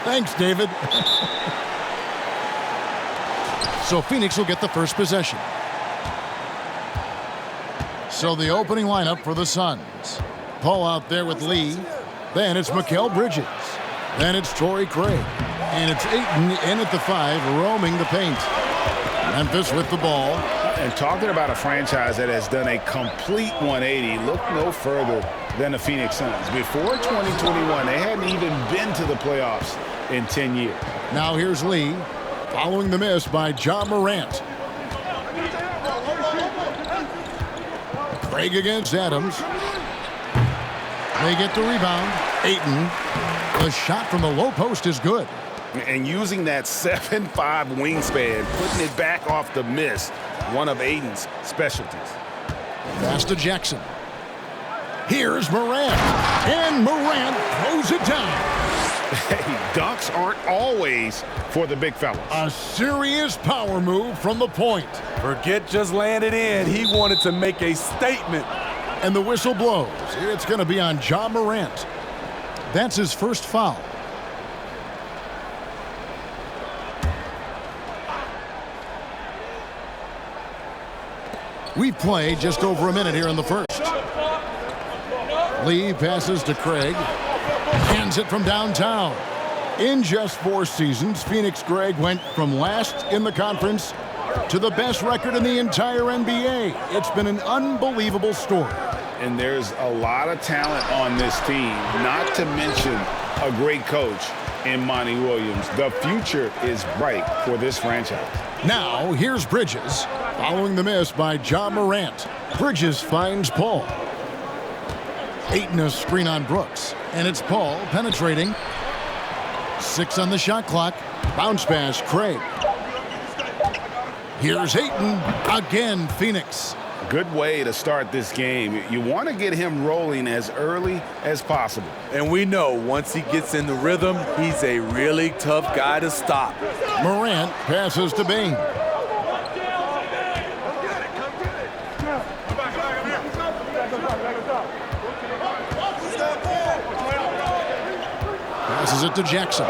Thanks, David. So Phoenix will get the first possession. So the opening lineup for the Suns. Paul out there with Lee. Then it's Mikal Bridges. Then it's Torrey Craig. And it's Ayton in at the 5, roaming the paint. Memphis with the ball. And talking about a franchise that has done a complete 180, look no further than the Phoenix Suns. Before 2021, they hadn't even been to the playoffs in 10 years. Now here's Lee, following the miss by Ja Morant. Craig against Adams. They get the rebound. Ayton. The shot from the low post is good. And using that 7'5" wingspan, putting it back off the miss, one of Ayton's specialties. Pass to Jackson. Here's Morant. And Morant throws it down. Hey, dunks aren't always for the big fellas. A serious power move from the point. Forget just laying it in. He wanted to make a statement. And the whistle blows. It's going to be on Ja Morant. That's his first foul. We've played just over a minute here in the first. Lee passes to Craig. Hands it from downtown. In just 4 seasons, Phoenix Craig went from last in the conference to the best record in the entire NBA. It's been an unbelievable story. And there's a lot of talent on this team, not to mention a great coach in Monty Williams. The future is bright for this franchise. Now, here's Bridges, following the miss by Ja Morant. Bridges finds Paul. Ayton a screen on Brooks, and it's Paul penetrating. 6 on the shot clock. Bounce pass, Craig. Here's Ayton. Again, Phoenix. Good way to start this game. You want to get him rolling as early as possible. And we know once he gets in the rhythm, he's a really tough guy to stop. Morant passes to Bain. Passes it to Jackson.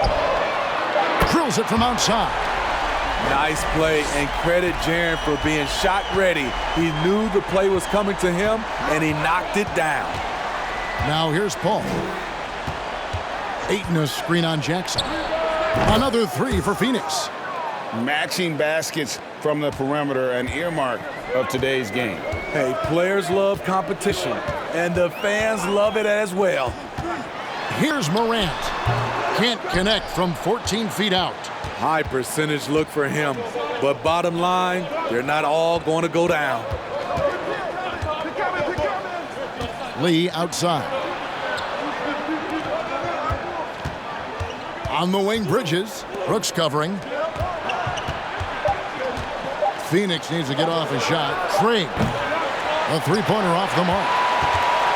Drills it from outside. Nice play, and credit Jaren for being shot ready. He knew the play was coming to him, and he knocked it down. Now here's Paul. Ayton a screen on Jackson. Another 3 for Phoenix. Matching baskets from the perimeter, an earmark of today's game. Hey, players love competition, and the fans love it as well. Here's Morant. Can't connect from 14 feet out. High percentage look for him, but bottom line, they're not all going to go down. Lee outside. On the wing, Bridges. Brooks covering. Phoenix needs to get off his shot. Craig. A 3-pointer off the mark.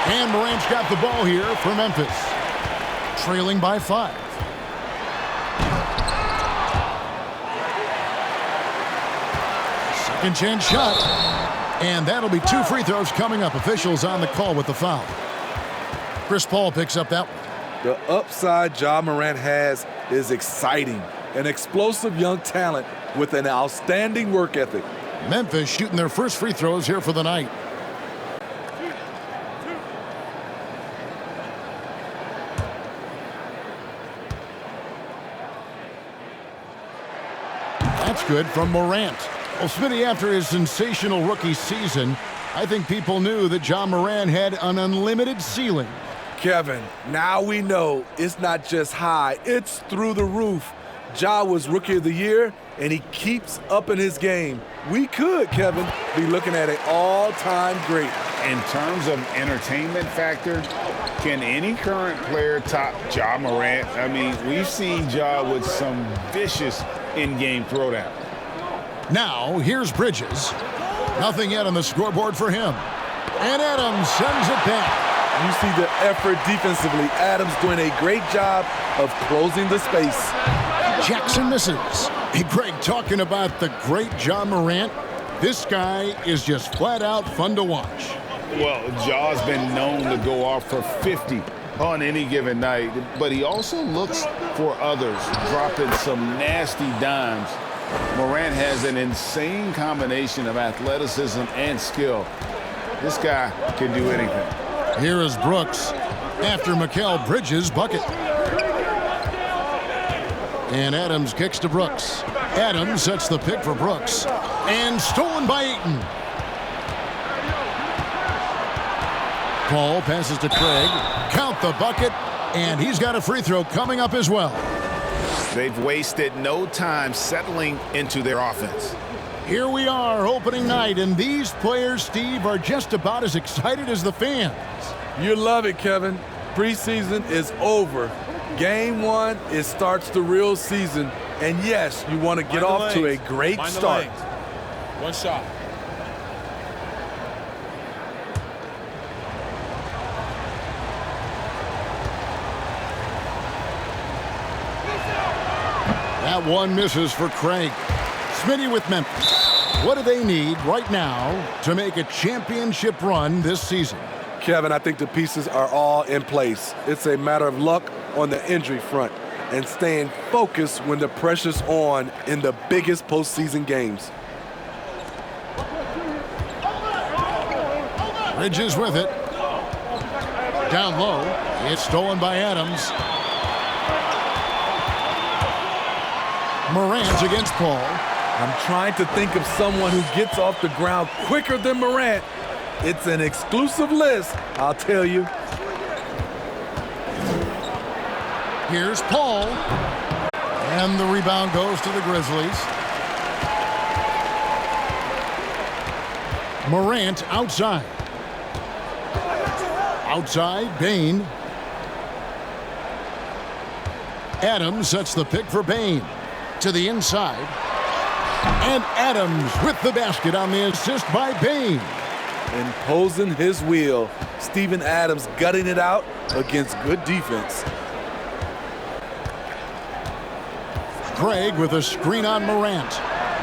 And Morant's got the ball here for Memphis. Trailing by 5. Second chance shot. And that'll be 2 free throws coming up. Officials on the call with the foul. Chris Paul picks up that one. The upside Ja Morant has is exciting. An explosive young talent with an outstanding work ethic. Memphis shooting their first free throws here for the night. That's good from Morant. Well, Smitty, after his sensational rookie season, I think people knew that Ja Morant had an unlimited ceiling. Kevin, now we know it's not just high, it's through the roof. Ja was Rookie of the Year, and he keeps upping his game. We could, Kevin, be looking at an all-time great. In terms of entertainment factor, can any current player top Ja Morant? I mean, we've seen Ja with some vicious in-game throwdown. Now, here's Bridges. Nothing yet on the scoreboard for him. And Adams sends it back. You see the effort defensively. Adams doing a great job of closing the space. Jackson misses. Hey, Greg, talking about the great Ja Morant, this guy is just flat out fun to watch. Well, Ja's been known to go off for 50 on any given night, but he also looks for others, dropping some nasty dimes. Morant has an insane combination of athleticism and skill. This guy can do anything. Here is Brooks after Mikal Bridges' bucket. And Adams kicks to Brooks. Adams sets the pick for Brooks. And stolen by Ayton. Paul passes to Craig. Count the bucket. And he's got a free throw coming up as well. They've wasted no time settling into their offense. Here we are, opening night, and these players, Steve, are just about as excited as the fans. You love it, Kevin. Preseason is over. Game one, it starts the real season. And yes, you want to get off to a great start. One shot. That one misses for Craig. Smitty with Memphis. What do they need right now to make a championship run this season? Kevin, I think the pieces are all in place. It's a matter of luck on the injury front and staying focused when the pressure's on in the biggest postseason games. Bridges with it. Down low. It's stolen by Adams. Morant against Paul. I'm trying to think of someone who gets off the ground quicker than Morant. It's an exclusive list, I'll tell you. Here's Paul. And the rebound goes to the Grizzlies. Morant outside. Outside, Bane. Adams sets the pick for Bane. To the inside. And Adams with the basket on the assist by Bane. Imposing his will. Steven Adams gutting it out against good defense. Craig with a screen on Morant.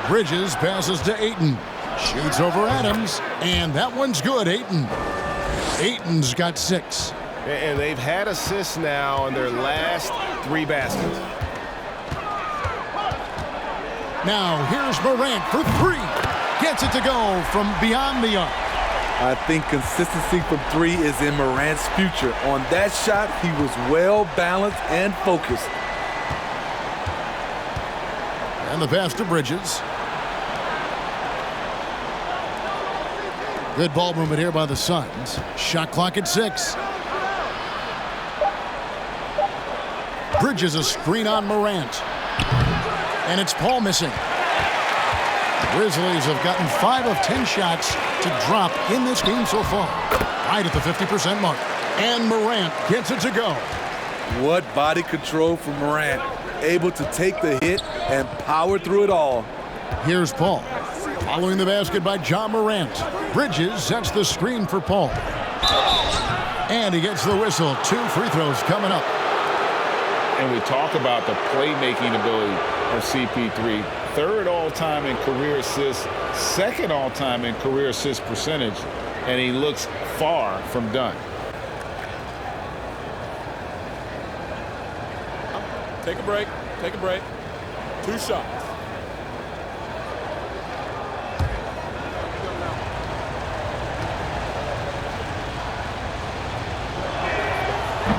Bridges passes to Ayton. Shoots over Adams. And that one's good, Ayton. Ayton's got 6. And they've had assists now in their last 3 baskets. Now here's Morant for 3. Gets it to go from beyond the arc. I think consistency from 3 is in Morant's future. On that shot, he was well balanced and focused. And the pass to Bridges. Good ball movement here by the Suns. Shot clock at 6. Bridges a screen on Morant. And it's Paul missing. Grizzlies have gotten 5 of 10 shots to drop in this game so far. Right at the 50% mark. And Morant gets it to go. What body control from Morant. Able to take the hit and power through it all. Here's Paul. Following the basket by Ja Morant. Bridges sets the screen for Paul. And he gets the whistle. 2 free throws coming up. And we talk about the playmaking ability of CP3. 3rd all-time in career assists, 2nd all-time in career assist percentage, and he looks far from done. Take a break. Take a break. 2 shots.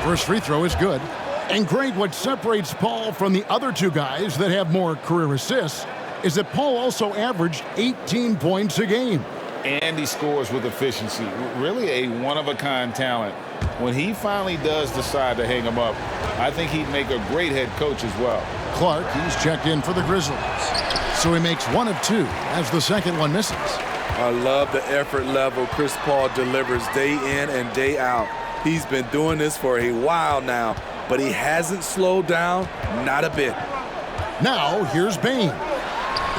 First free throw is good. And Greg, what separates Paul from the other 2 guys that have more career assists is that Paul also averaged 18 points a game. And he scores with efficiency. Really a one-of-a-kind talent. When he finally does decide to hang him up, I think he'd make a great head coach as well. Clark, he's checked in for the Grizzlies. So he makes 1 of 2 as the second one misses. I love the effort level Chris Paul delivers day in and day out. He's been doing this for a while now, but he hasn't slowed down, not a bit. Now, here's Bane.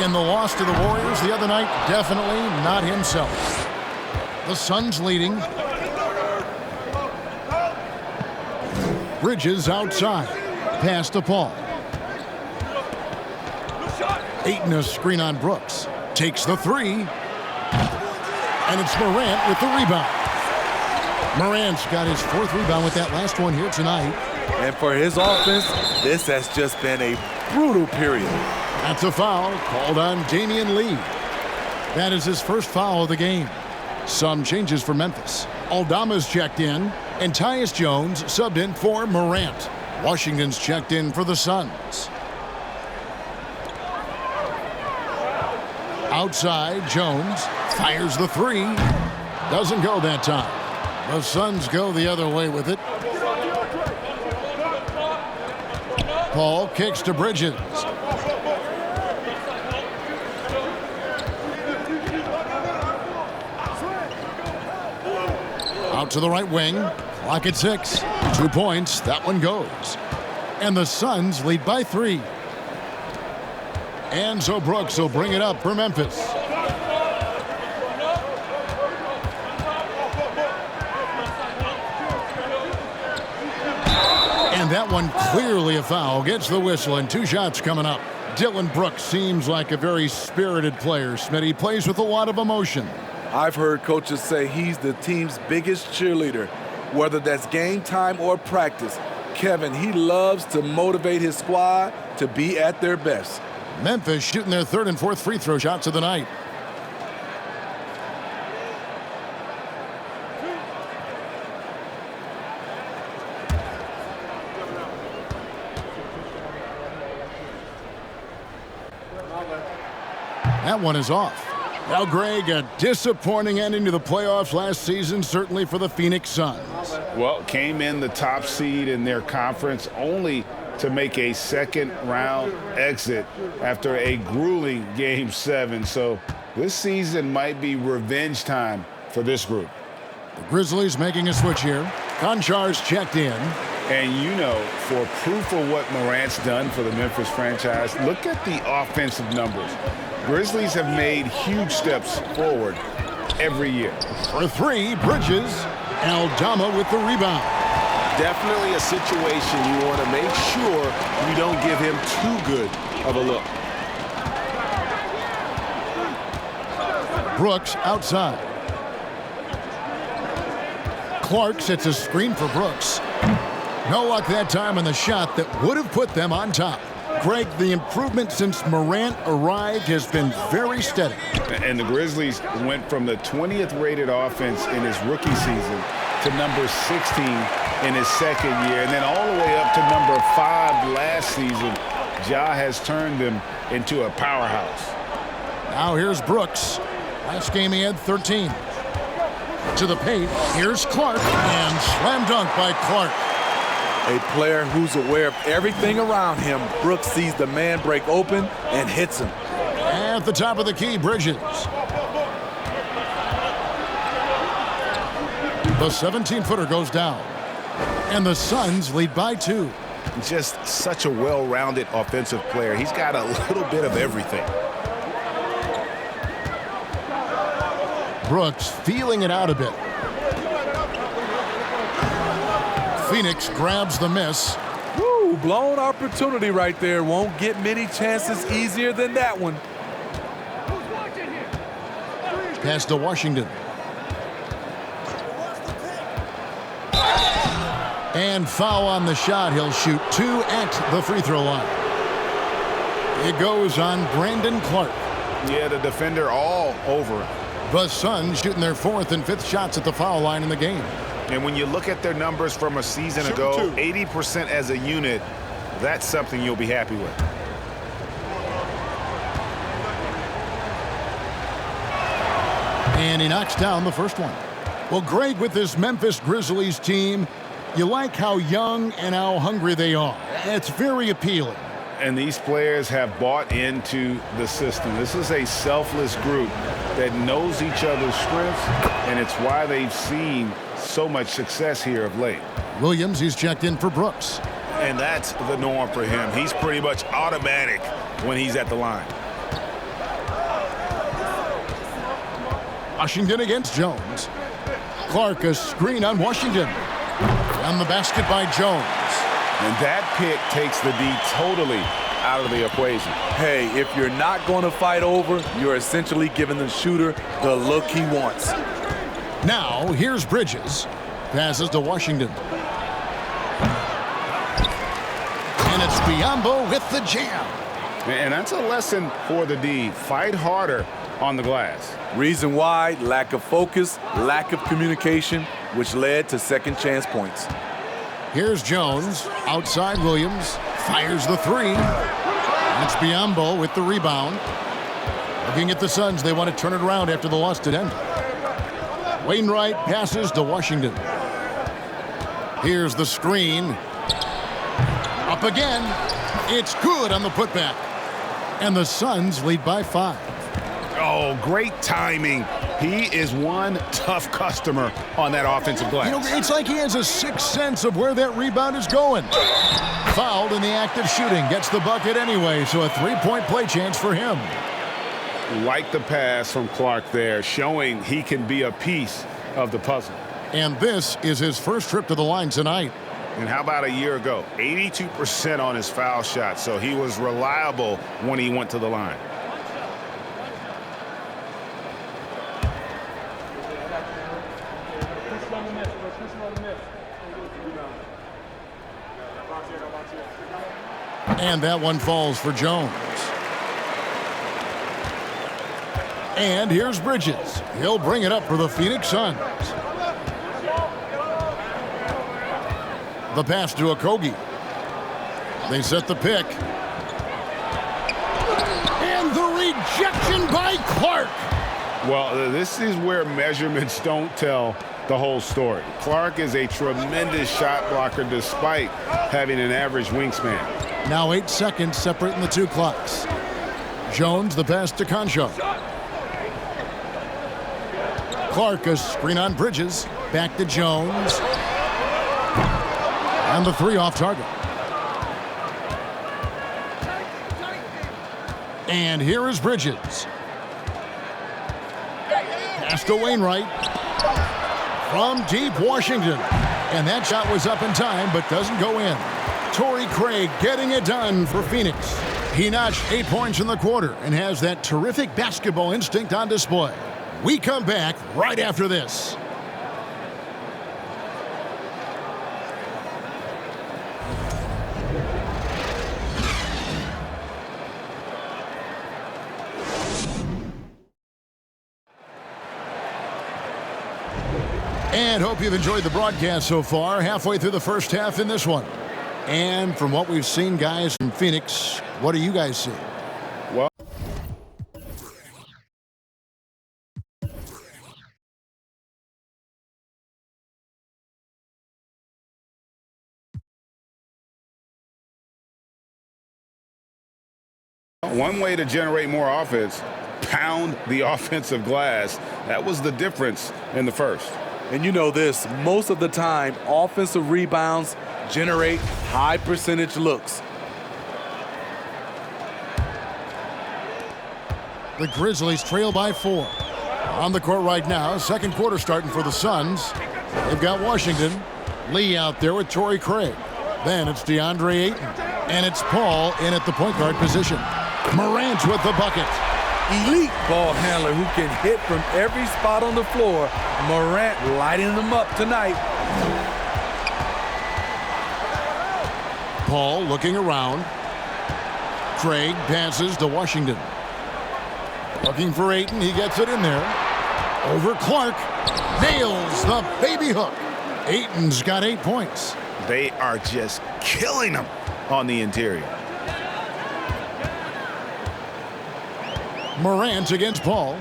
In the loss to the Warriors the other night, definitely not himself. The Suns leading. Bridges outside. Pass to Paul. Ayton a screen on Brooks. Takes the 3. And it's Morant with the rebound. Morant's got his 4th rebound with that last one here tonight. And for his offense, this has just been a brutal period. That's a foul called on Damian Lee. That is his first foul of the game. Some changes for Memphis. Aldama's checked in, and Tyus Jones subbed in for Morant. Washington's checked in for the Suns. Outside, Jones fires the 3. Doesn't go that time. The Suns go the other way with it. Paul kicks to Bridges. Out to the right wing. Clock at 6. 2 points. That one goes. And the Suns lead by 3. And so Brooks will bring it up for Memphis. And that one clearly a foul. Gets the whistle and 2 shots coming up. Dylan Brooks seems like a very spirited player. Smitty, he plays with a lot of emotion. I've heard coaches say he's the team's biggest cheerleader, whether that's game time or practice. Kevin, he loves to motivate his squad to be at their best. Memphis shooting their 3rd and 4th free throw shots of the night. That one is off. Now, Greg, a disappointing ending to the playoffs last season, certainly for the Phoenix Suns. Well, came in the top seed in their conference only to make a 2nd-round exit after a grueling Game 7. So this season might be revenge time for this group. The Grizzlies making a switch here. Konchar's checked in. And you know, for proof of what Morant's done for the Memphis franchise, look at the offensive numbers. Grizzlies have made huge steps forward every year. For 3, Bridges. Aldama with the rebound. Definitely a situation you want to make sure you don't give him too good of a look. Brooks outside. Clark sets a screen for Brooks. No luck that time on the shot that would have put them on top. Greg, the improvement since Morant arrived has been very steady. And the Grizzlies went from the 20th rated offense in his rookie season to number 16 in his 2nd year, and then all the way up to number 5 last season. Ja has turned them into a powerhouse. Now here's Brooks. Last game he had 13. To the paint, here's Clark, and slam dunk by Clark. A player who's aware of everything around him. Brooks sees the man break open and hits him. At the top of the key, Bridges. The 17-footer goes down. And the Suns lead by 2. Just such a well-rounded offensive player. He's got a little bit of everything. Brooks feeling it out a bit. Phoenix grabs the miss. Woo, blown opportunity right there. Won't get many chances easier than that one. Pass to Washington. And foul on the shot. He'll shoot 2 at the free throw line. It goes on Brandon Clark. Yeah, the defender all over him. The Suns shooting their 4th and 5th shots at the foul line in the game. And when you look at their numbers from a season ago, 80% as a unit, that's something you'll be happy with. And he knocks down the first one. Well, Greg, with this Memphis Grizzlies team, you like how young and how hungry they are. It's very appealing. And these players have bought into the system. This is a selfless group that knows each other's strengths, and it's why they've seen so much success here of late. Williams, he's checked in for Brooks. And that's the norm for him. He's pretty much automatic when he's at the line. Washington against Jones. Clark, a screen on Washington. And the basket by Jones. And that pick takes the D totally out of the equation. Hey, if you're not going to fight over, you're essentially giving the shooter the look he wants. Now, here's Bridges. passes to Washington. And it's Biyombo with the jam. And that's a lesson for the D. Fight harder on the glass. Reason why, lack of focus, lack of communication, which led to second chance points. Here's Jones, outside Williams, fires the three. It's Biyombo with the rebound. Looking at the Suns, they want to turn it around after the loss to Denver. Wainwright passes to Washington. Here's the screen. Up again. It's good on the putback. And the Suns lead by 5. Oh, great timing. He is one tough customer on that offensive glass. You know, it's like he has a sixth sense of where that rebound is going. Fouled in the act of shooting. Gets the bucket anyway, so a three-point play chance for him. Like the pass from Clark there, showing he can be a piece of the puzzle. And this is his first trip to the line tonight. And how about a year ago? 82% on his foul shot, so he was reliable when he went to the line. And that one falls for Jones. And here's Bridges. He'll bring it up for the Phoenix Suns. The pass to Okogie. They set the pick. And the rejection by Clark. Well, this is where measurements don't tell the whole story. Clark is a tremendous shot blocker despite having an average wingspan. Now 8 seconds separating the two clocks. Jones, the pass to Concho. Clark, a screen on Bridges. Back to Jones. And the three off target. And here is Bridges. Pass to Wainwright. From deep Washington. And that shot was up in time, but doesn't go in. Torrey Craig getting it done for Phoenix. He notched 8 points in the quarter and has that terrific basketball instinct on display. We come back right after this. And hope you've enjoyed the broadcast so far. Halfway through the first half in this one. And from what we've seen, guys, from Phoenix, what do you guys see? Well, one way to generate more offense, pound the offensive glass. That was the difference in the first. And you know this, most of the time, offensive rebounds generate high percentage looks. The Grizzlies trail by 4. On the court right now, second quarter starting for the Suns. They've got Washington. Lee out there with Torrey Craig. Then it's DeAndre Ayton. And it's Paul in at the point guard position. Morant with the bucket. Elite ball handler who can hit from every spot on the floor. Morant lighting them up tonight. Paul looking around. Craig passes to Washington. Looking for Ayton. He gets it in there. Over Clark. Nails the baby hook. Ayton's got 8 points. They are just killing them on the interior. Morant against Paul.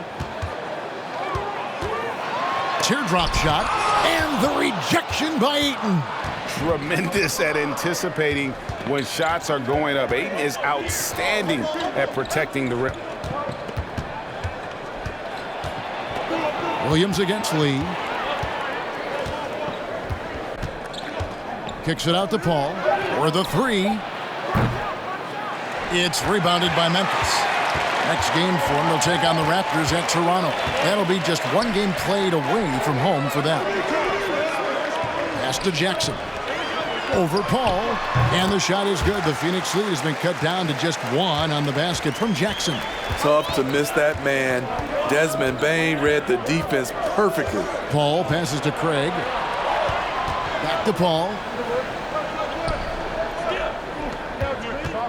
Teardrop shot. And the rejection by Ayton. Tremendous at anticipating when shots are going up. Ayton is outstanding at protecting the rim. Williams against Lee. Kicks it out to Paul for the three. It's rebounded by Memphis. Next game for them, they'll take on the Raptors at Toronto. That'll be just one game played away from home for them. Pass to Jackson. Over Paul. And the shot is good. The Phoenix lead has been cut down to just 1 on the basket from Jackson. Tough to miss that man. Desmond Bane read the defense perfectly. Paul passes to Craig. Back to Paul.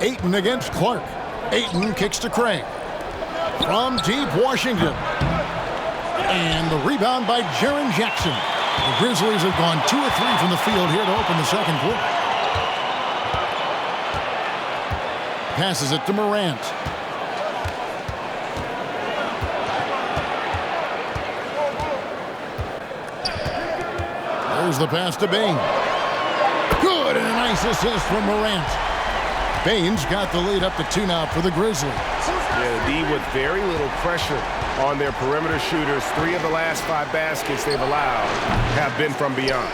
Ayton against Clark. Ayton kicks to Craig. From deep, Washington. And the rebound by Jaren Jackson. The Grizzlies have gone 2 of 3 from the field here to open the second quarter. Passes it to Morant. There's the pass to Bain. Good, and a nice assist from Morant. Bain's got the lead up to 2 now for the Grizzlies. Yeah, the D with very little pressure on their perimeter shooters. 3 of the last 5 baskets they've allowed have been from beyond.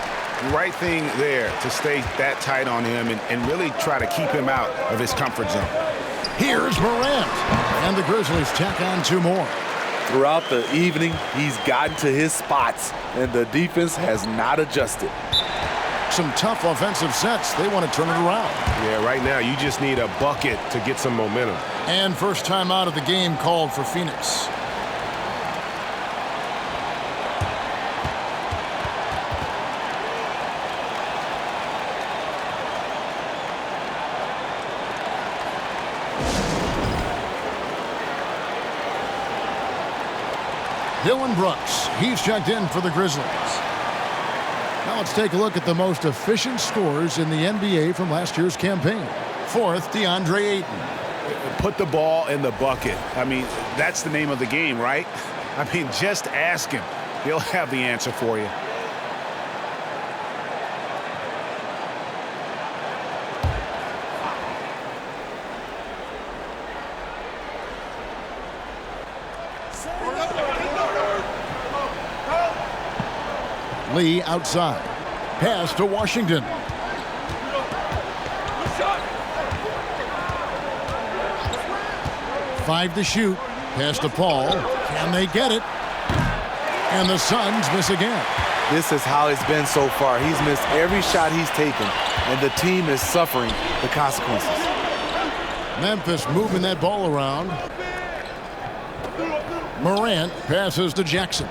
Right thing there to stay that tight on him and really try to keep him out of his comfort zone. Here's Morant. And the Grizzlies tack on 2 more. Throughout the evening, he's gotten to his spots, and the defense has not adjusted. Some tough offensive sets. They want to turn it around. Yeah, right now you just need a bucket to get some momentum. And first time out of the game called for Phoenix. Dylan Brooks, he's checked in for the Grizzlies. Now let's take a look at the most efficient scorers in the NBA from last year's campaign. 4th, DeAndre Ayton. Put the ball in the bucket. I mean, that's the name of the game, right? I mean, just ask him. He'll have the answer for you. Lee outside. Pass to Washington. Five to shoot. Pass to Paul. Can they get it? And the Suns miss again. This is how it's been so far. He's missed every shot he's taken, and the team is suffering the consequences. Memphis moving that ball around. Morant passes to Jackson.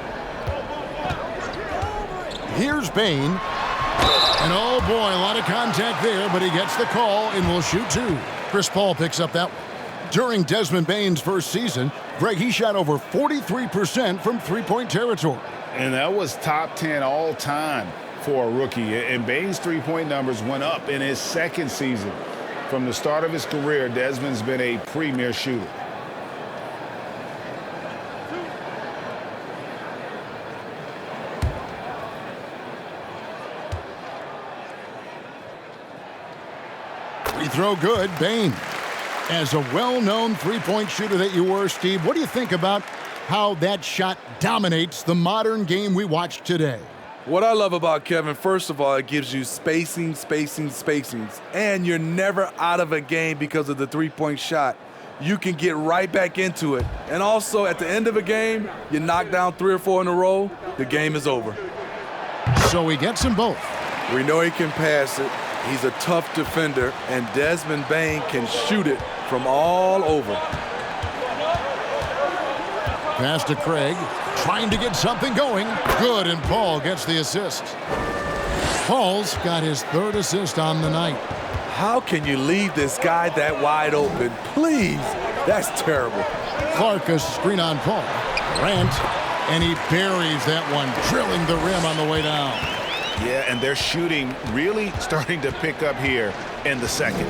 Here's Bain. And oh boy, a lot of contact there, but he gets the call and will shoot 2. Chris Paul picks up that one. During Desmond Bain's first season, Greg, he shot over 43% from three-point territory. And that was top 10 all time for a rookie. And Bain's three-point numbers went up in his second season. From the start of his career, Desmond's been a premier shooter. Free throw good, Bain. As a well-known three-point shooter that you were, Steve, what do you think about how that shot dominates the modern game we watch today? What I love about Kevin, first of all, it gives you spacings, and you're never out of a game because of the three-point shot. You can get right back into it. And also, at the end of a game, you knock down 3 or 4 in a row, the game is over. So he gets them both. We know he can pass it. He's a tough defender, and Desmond Bain can shoot it from all over. Pass to Craig, trying to get something going. Good, and Paul gets the assist. Paul's got his 3rd assist on the night. How can you leave this guy that wide open? Please, that's terrible. Clark a screen on Paul. Grant, and he buries that one, drilling the rim on the way down. Yeah, and their shooting really starting to pick up here in the second.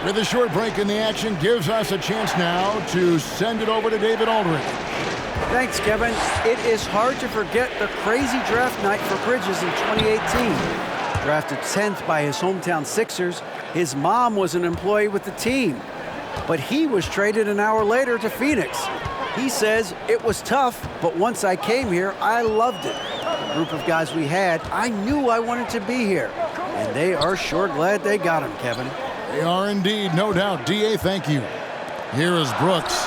With a short break in the action, gives us a chance now to send it over to David Aldridge. Thanks, Kevin. It is hard to forget the crazy draft night for Bridges in 2018. Drafted 10th by his hometown Sixers, his mom was an employee with the team. But he was traded an hour later to Phoenix. He says, it was tough, but once I came here, I loved it. The group of guys we had, I knew I wanted to be here. And they are sure glad they got him, Kevin. They are indeed, no doubt. D.A., thank you. Here is Brooks,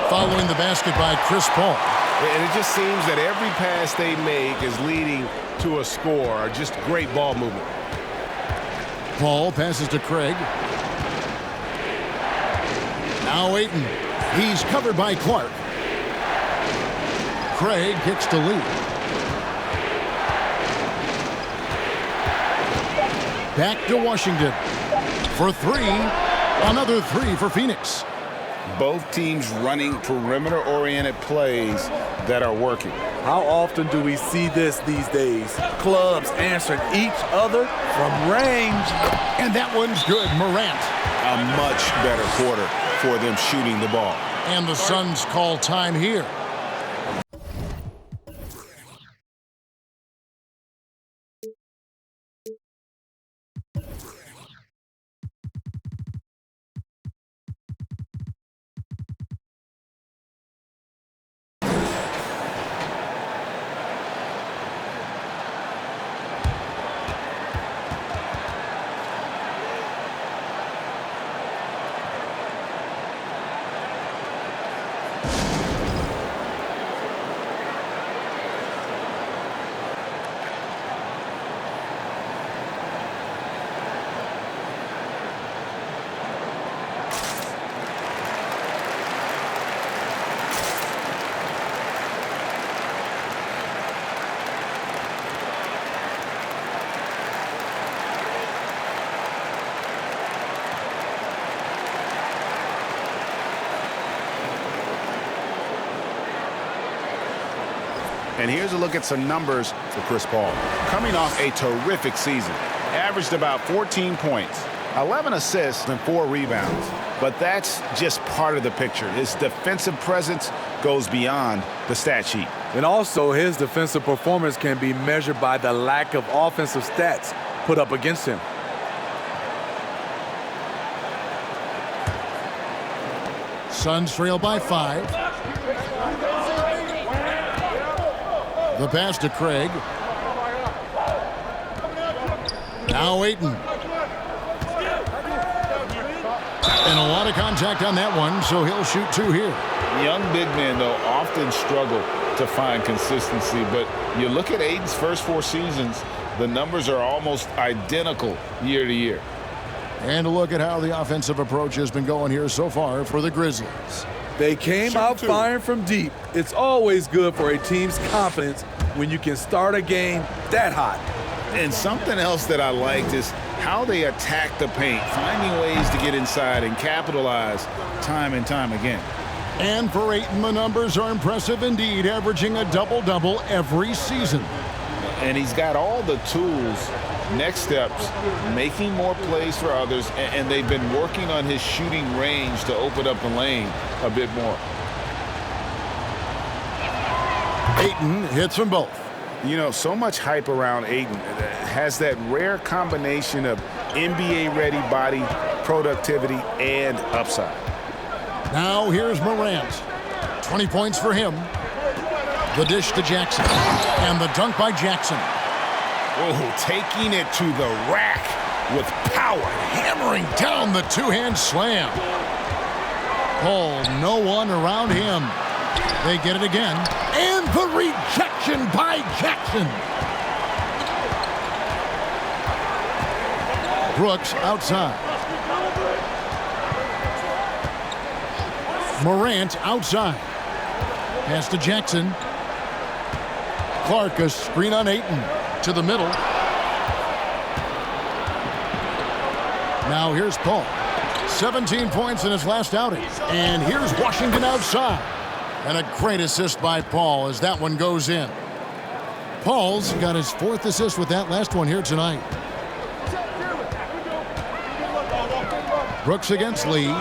following the basket by Chris Paul. And it just seems that every pass they make is leading to a score. Just great ball movement. Paul passes to Craig. Now Ayton. He's covered by Clark. Craig kicks to Lee. Back to Washington. For three. Another three for Phoenix. Both teams running perimeter-oriented plays that are working. How often do we see this these days? Clubs answering each other from range. And that one's good. Morant. A much better quarter for them shooting the ball. And the Suns call time here. And here's a look at some numbers for Chris Paul. Coming off a terrific season, averaged about 14 points, 11 assists, and 4 rebounds. But that's just part of the picture. His defensive presence goes beyond the stat sheet. And also, his defensive performance can be measured by the lack of offensive stats put up against him. Suns trail by 5. The pass to Craig. Now Ayton. And a lot of contact on that one, so he'll shoot 2 here. Young big men, though, often struggle to find consistency. But you look at Ayton's first 4 seasons, the numbers are almost identical year to year. And a look at how the offensive approach has been going here so far for the Grizzlies. They came out firing from deep. It's always good for a team's confidence when you can start a game that hot. And something else that I liked is how they attack the paint, finding ways to get inside and capitalize time and time again. And for Ayton, the numbers are impressive indeed, averaging a double-double every season. And he's got all the tools. Next steps, making more plays for others, and they've been working on his shooting range to open up the lane a bit more. Ayton hits them both. You know, so much hype around Ayton. Has that rare combination of NBA-ready body, productivity, and upside. Now here's Morant. 20 points for him. The dish to Jackson. And the dunk by Jackson. Oh, taking it to the rack with power. Hammering down the two-hand slam. Paul, no one around him. They get it again. And the rejection by Jackson. Brooks outside. Morant outside. Pass to Jackson. Clark, a screen on Ayton. To the middle. Now here's Paul. 17 points in his last outing. And here's Washington outside. And a great assist by Paul as that one goes in. Paul's got his 4th assist with that last one here tonight. Brooks against Lee.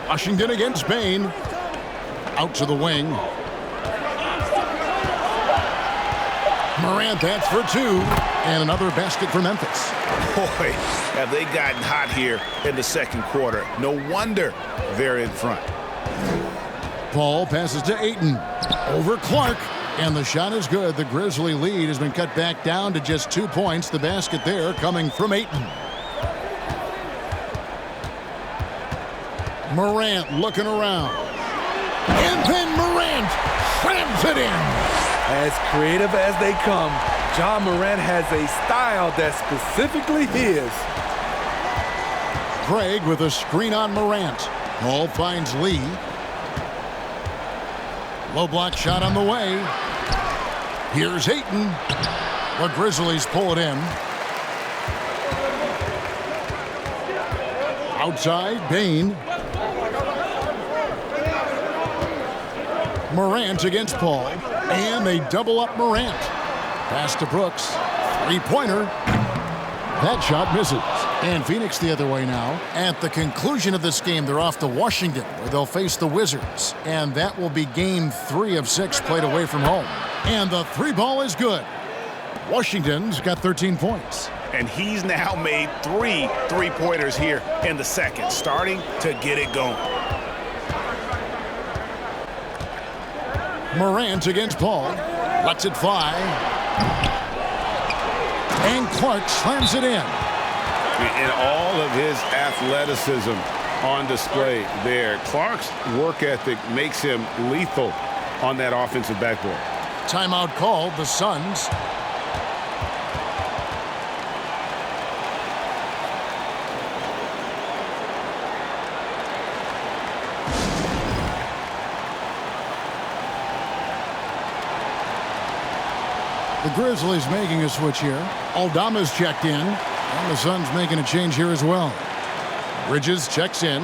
Washington against Bain. Out to the wing. Morant, that's for 2. And another basket for Memphis. Boy, have they gotten hot here in the second quarter. No wonder they're in front. Paul passes to Ayton. Over Clark. And the shot is good. The Grizzly lead has been cut back down to just 2 points. The basket there coming from Ayton. Morant looking around. And then Morant slams it in. As creative as they come, Ja Morant has a style that's specifically his. Craig with a screen on Morant. Paul finds Lee. Low block shot on the way. Here's Ayton. The Grizzlies pull it in. Outside, Bain. Morant against Paul. And they double up Morant. Pass to Brooks. Three-pointer. That shot misses. And Phoenix the other way now. At the conclusion of this game, they're off to Washington, where they'll face the Wizards. And that will be game 3 of 6 played away from home. And the three ball is good. Washington's got 13 points. And he's now made 3 three-pointers here in the second, starting to get it going. Morant against Paul. Lets it fly. And Clark slams it in. And all of his athleticism on display there. Clark's work ethic makes him lethal on that offensive backboard. Timeout called, the Suns. The Grizzlies making a switch here. Aldama's checked in. And the Suns making a change here as well. Bridges checks in.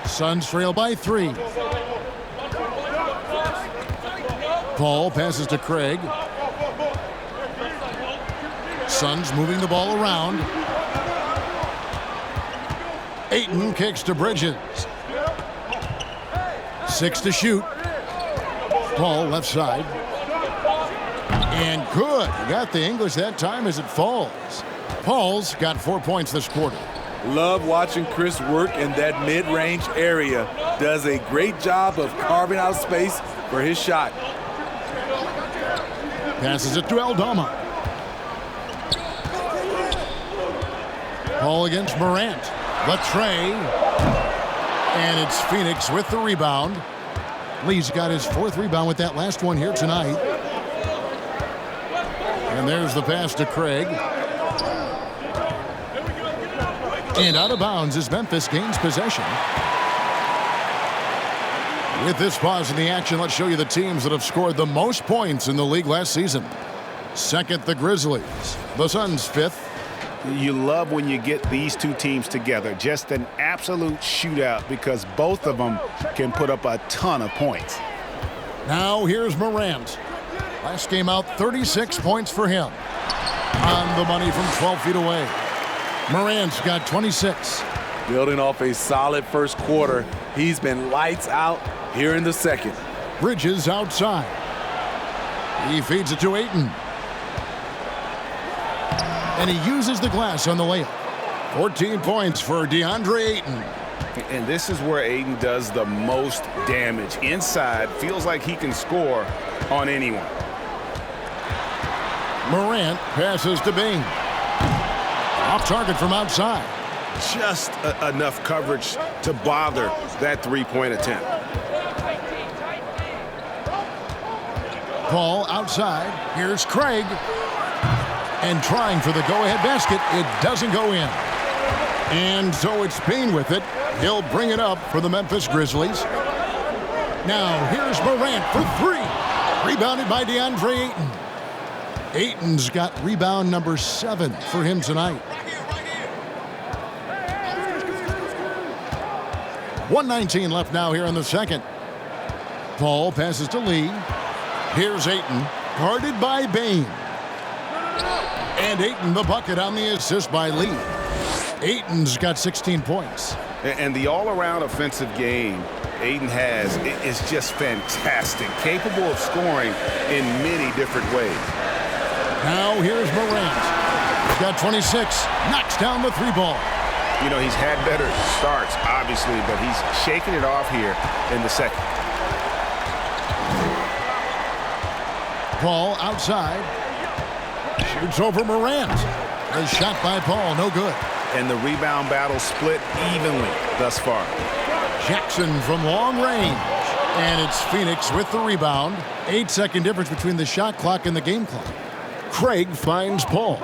Suns trail by 3. Paul passes to Craig. Suns moving the ball around. Ayton kicks to Bridges. 6 to shoot. Paul left side. And good. He got the English that time as it falls. Paul's got 4 points this quarter. Love watching Chris work in that mid-range area. Does a great job of carving out space for his shot. Passes it to Aldama. Paul against Morant. The tray. And it's Phoenix with the rebound. Lee's got his 4th rebound with that last one here tonight. And there's the pass to Craig. And out of bounds as Memphis gains possession. With this pause in the action, let's show you the teams that have scored the most points in the league last season. Second, the Grizzlies. The Suns 5th. You love when you get these two teams together. Just an absolute shootout because both of them can put up a ton of points. Now here's Morant. Last game out, 36 points for him. On the money from 12 feet away. Morant's got 26. Building off a solid first quarter, he's been lights out here in the second. Bridges outside. He feeds it to Ayton. And he uses the glass on the layup. 14 points for DeAndre Ayton. And this is where Ayton does the most damage. Inside, feels like he can score on anyone. Morant passes to Bain. Off target from outside. Just enough coverage to bother that three-point attempt. Paul outside. Here's Craig. And trying for the go-ahead basket. It doesn't go in. And so it's Bain with it. He'll bring it up for the Memphis Grizzlies. Now here's Morant for 3. Rebounded by DeAndre Ayton. Ayton's got rebound number 7 for him tonight. 1:19 left now here in the second. Paul passes to Lee. Here's Ayton, guarded by Bain. And Ayton the bucket on the assist by Lee. Ayton's got 16 points. And the all-around offensive game Ayton has is just fantastic, capable of scoring in many different ways. Now here's Morant. He's got 26, knocks down the 3-ball. You know, he's had better starts, obviously, but he's shaking it off here in the second. Paul outside. Shoots over Morant. The shot by Paul, no good. And the rebound battle split evenly thus far. Jackson from long range. And it's Phoenix with the rebound. 8-second difference between the shot clock and the game clock. Craig finds Paul.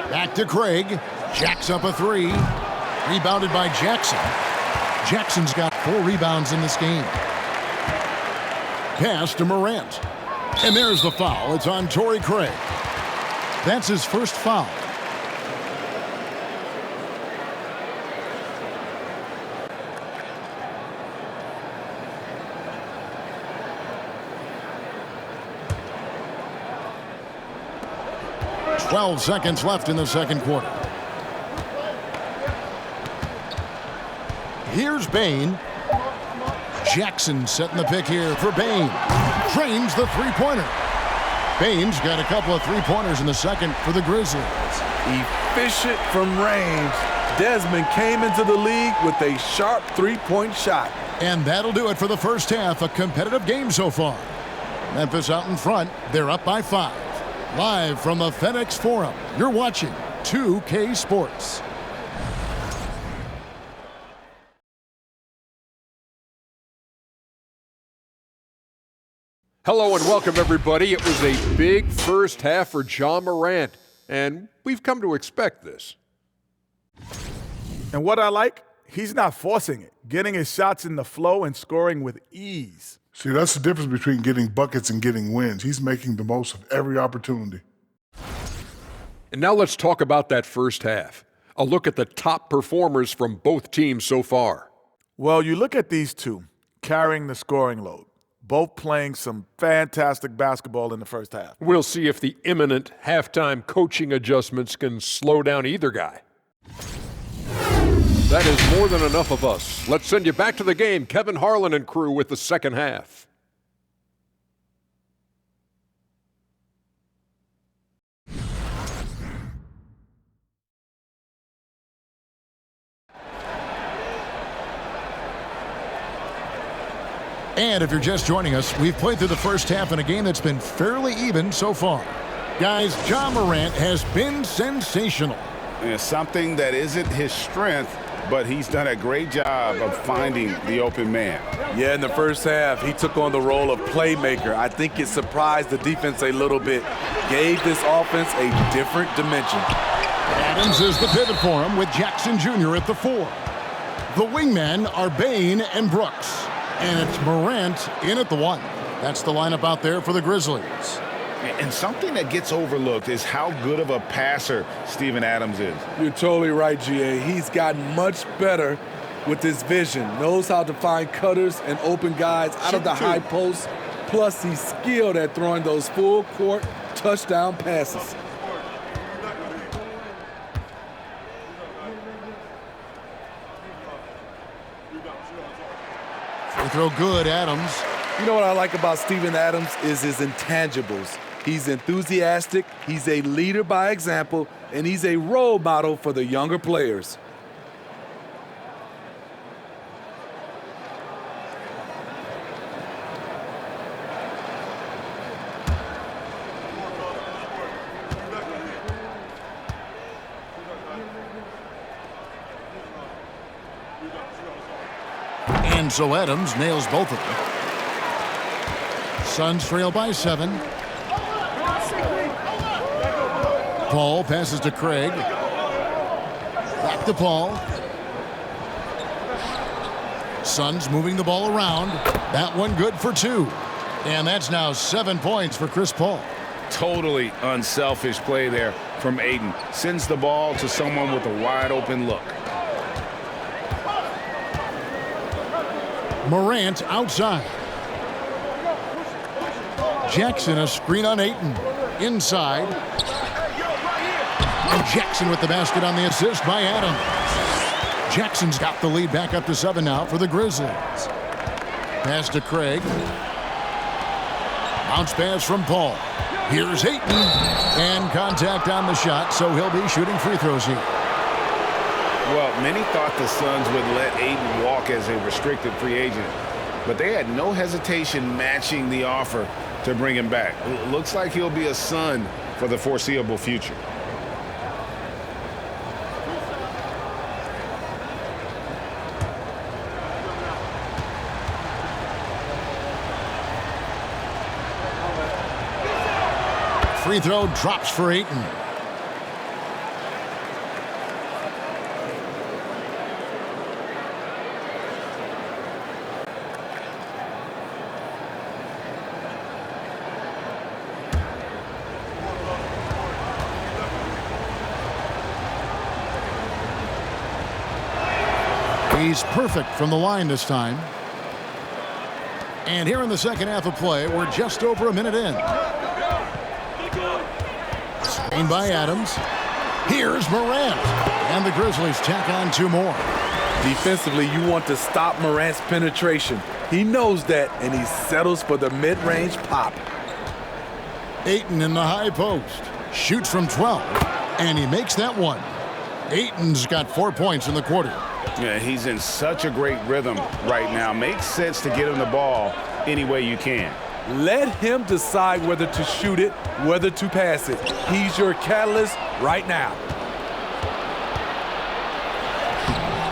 Back to Craig. Jacks up a three. Rebounded by Jackson. Jackson's got 4 rebounds in this game. Pass to Morant. And there's the foul. It's on Torrey Craig. That's his first foul. Twelve seconds left in the second quarter. Here's Bane. Jackson setting the pick here for Bane. Drains the three-pointer. Bane's got a couple of three-pointers in the second for the Grizzlies. Efficient from range. Desmond came into the league with a sharp three-point shot. And that'll do it for the first half. A competitive game so far. Memphis out in front. They're up by 5. Live from the FedEx Forum, you're watching 2K Sports. Hello and welcome, everybody. It was a big first half for Ja Morant, and we've come to expect this. And what I like, he's not forcing it, getting his shots in the flow and scoring with ease. See, that's the difference between getting buckets and getting wins. He's making the most of every opportunity. And now let's talk about that first half. A look at the top performers from both teams so far. Well, you look at these two carrying the scoring load, both playing some fantastic basketball in the first half. We'll see if the imminent halftime coaching adjustments can slow down either guy. That is more than enough of us. Let's send you back to the game. Kevin Harlan and crew with the second half. And if you're just joining us, we've played through the first half in a game that's been fairly even so far. Guys, Ja Morant has been sensational. It's something that isn't his strength, but he's done a great job of finding the open man. Yeah, in the first half, he took on the role of playmaker. I think it surprised the defense a little bit, gave this offense a different dimension. Adams is the pivot for him with Jackson Jr. at the 4. The wingmen are Bane and Brooks. And it's Morant in at the 1. That's the lineup out there for the Grizzlies. And something that gets overlooked is how good of a passer Steven Adams is. You're totally right, GA. He's gotten much better with his vision. Knows how to find cutters and open guys out of the high post. Plus, he's skilled at throwing those full-court touchdown passes. Free throw good, Adams. You know what I like about Steven Adams is his intangibles. He's enthusiastic, he's a leader by example, and he's a role model for the younger players. And so Adams nails both of them. Suns trail by 7. Paul passes to Craig. Back to Paul. Suns moving the ball around. That one good for 2. And that's now 7 points for Chris Paul. Totally unselfish play there from Ayton. Sends the ball to someone with a wide open look. Morant outside. Jackson a screen on Ayton. Inside. And Jackson with the basket on the assist by Adams. Jackson's got the lead back up to 7 now for the Grizzlies. Pass to Craig. Bounce pass from Paul. Here's Ayton. And contact on the shot, so he'll be shooting free throws here. Well, many thought the Suns would let Ayton walk as a restricted free agent, but they had no hesitation matching the offer to bring him back. It looks like he'll be a Sun for the foreseeable future. free throw drops for Ayton. He's perfect from the line this time. And here in the second half of play, we're just over a minute in. Screen by Adams. Here's Morant. And the Grizzlies tack on 2 more. Defensively, you want to stop Morant's penetration. He knows that, and he settles for the mid-range pop. Ayton in the high post. Shoots from 12. And he makes that one. Ayton's got 4 points in the quarter. Yeah, he's in such a great rhythm right now. Makes sense to get him the ball any way you can. Let him decide whether to shoot it, whether to pass it. He's your catalyst right now.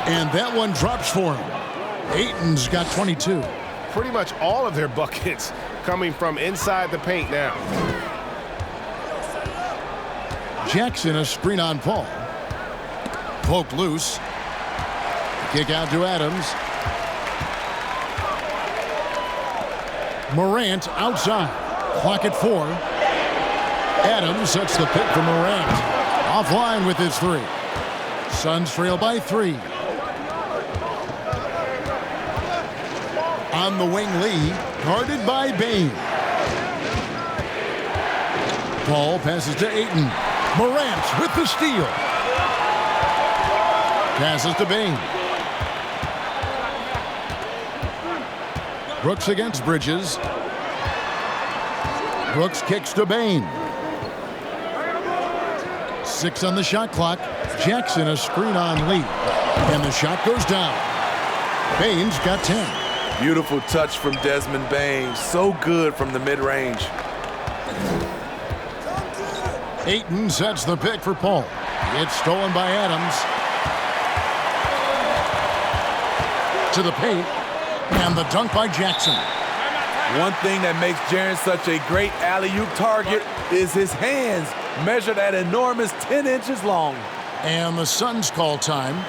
And that one drops for him. Ayton's got 22. Pretty much all of their buckets coming from inside the paint now. Jackson a screen on Paul. Poke loose. Kick out to Adams. Morant outside. Clock at 4. Adams sets the pick for Morant. Offline with his 3. Suns trail by 3. On the wing, Lee. Guarded by Bane. Paul passes to Ayton. Morant with the steal. Passes to Bane. Brooks against Bridges. Brooks kicks to Bane. 6 on the shot clock. Jackson a screen on Lee. And the shot goes down. Bane's got 10. Beautiful touch from Desmond Bane. So good from the mid-range. Ayton sets the pick for Paul. It's stolen by Adams. To the paint. And the dunk by Jackson. One thing that makes Jaren such a great alley-oop target is his hands, measured at enormous 10 inches long. And the Suns call time.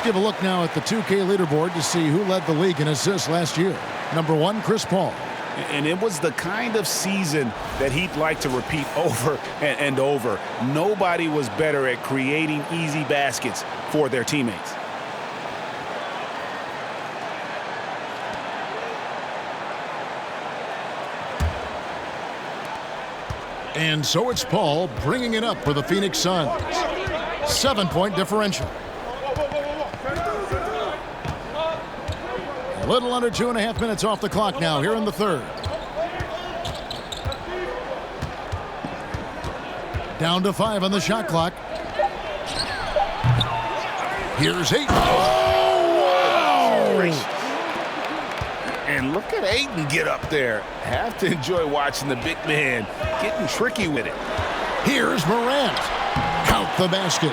Give a look now at the 2K leaderboard to see who led the league in assists last year. Number 1, Chris Paul. And it was the kind of season that he'd like to repeat over and over. Nobody was better at creating easy baskets for their teammates. And so it's Paul bringing it up for the Phoenix Suns. 7-point differential. A little under 2.5 minutes off the clock now here in the third. Down to 5 on the shot clock. Here's Ayton. Oh! And look at Ayton get up there. Have to enjoy watching the big man getting tricky with it. Here's Morant. Count the basket.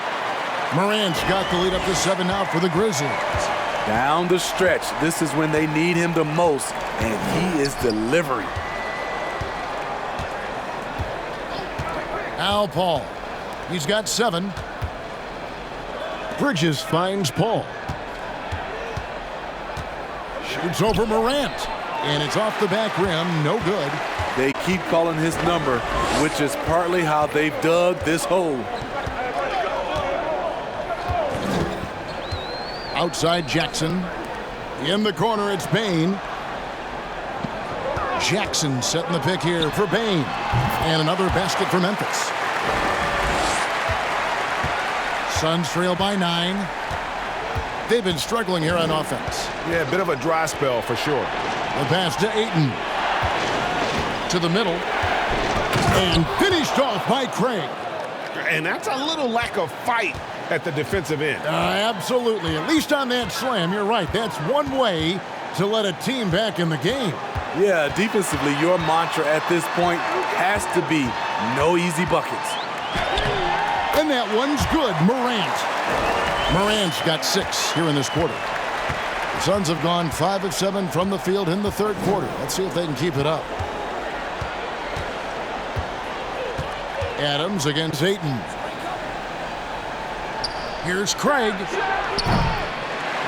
Morant's got the lead up to 7 now for the Grizzlies. Down the stretch, this is when they need him the most, and he is delivering. Al Paul. He's got 7. Bridges finds Paul. Shoots over Morant. And it's off the back rim. No good. They keep calling his number, which is partly how they've dug this hole. Outside Jackson. In the corner, it's Bane. Jackson setting the pick here for Bane. And another basket for Memphis. Suns trail by 9. They've been struggling here on offense. Yeah, a bit of a dry spell for sure. The pass to Ayton. To the middle. And finished off by Craig. And that's a little lack of fight at the defensive end. Absolutely. At least on that slam, you're right. That's one way to let a team back in the game. Yeah, defensively, your mantra at this point has to be no easy buckets. And that one's good. Morant's got 6 here in this quarter. The Suns have gone 5 of 7 from the field in the third quarter. Let's see if they can keep it up. Adams against Ayton. Here's Craig.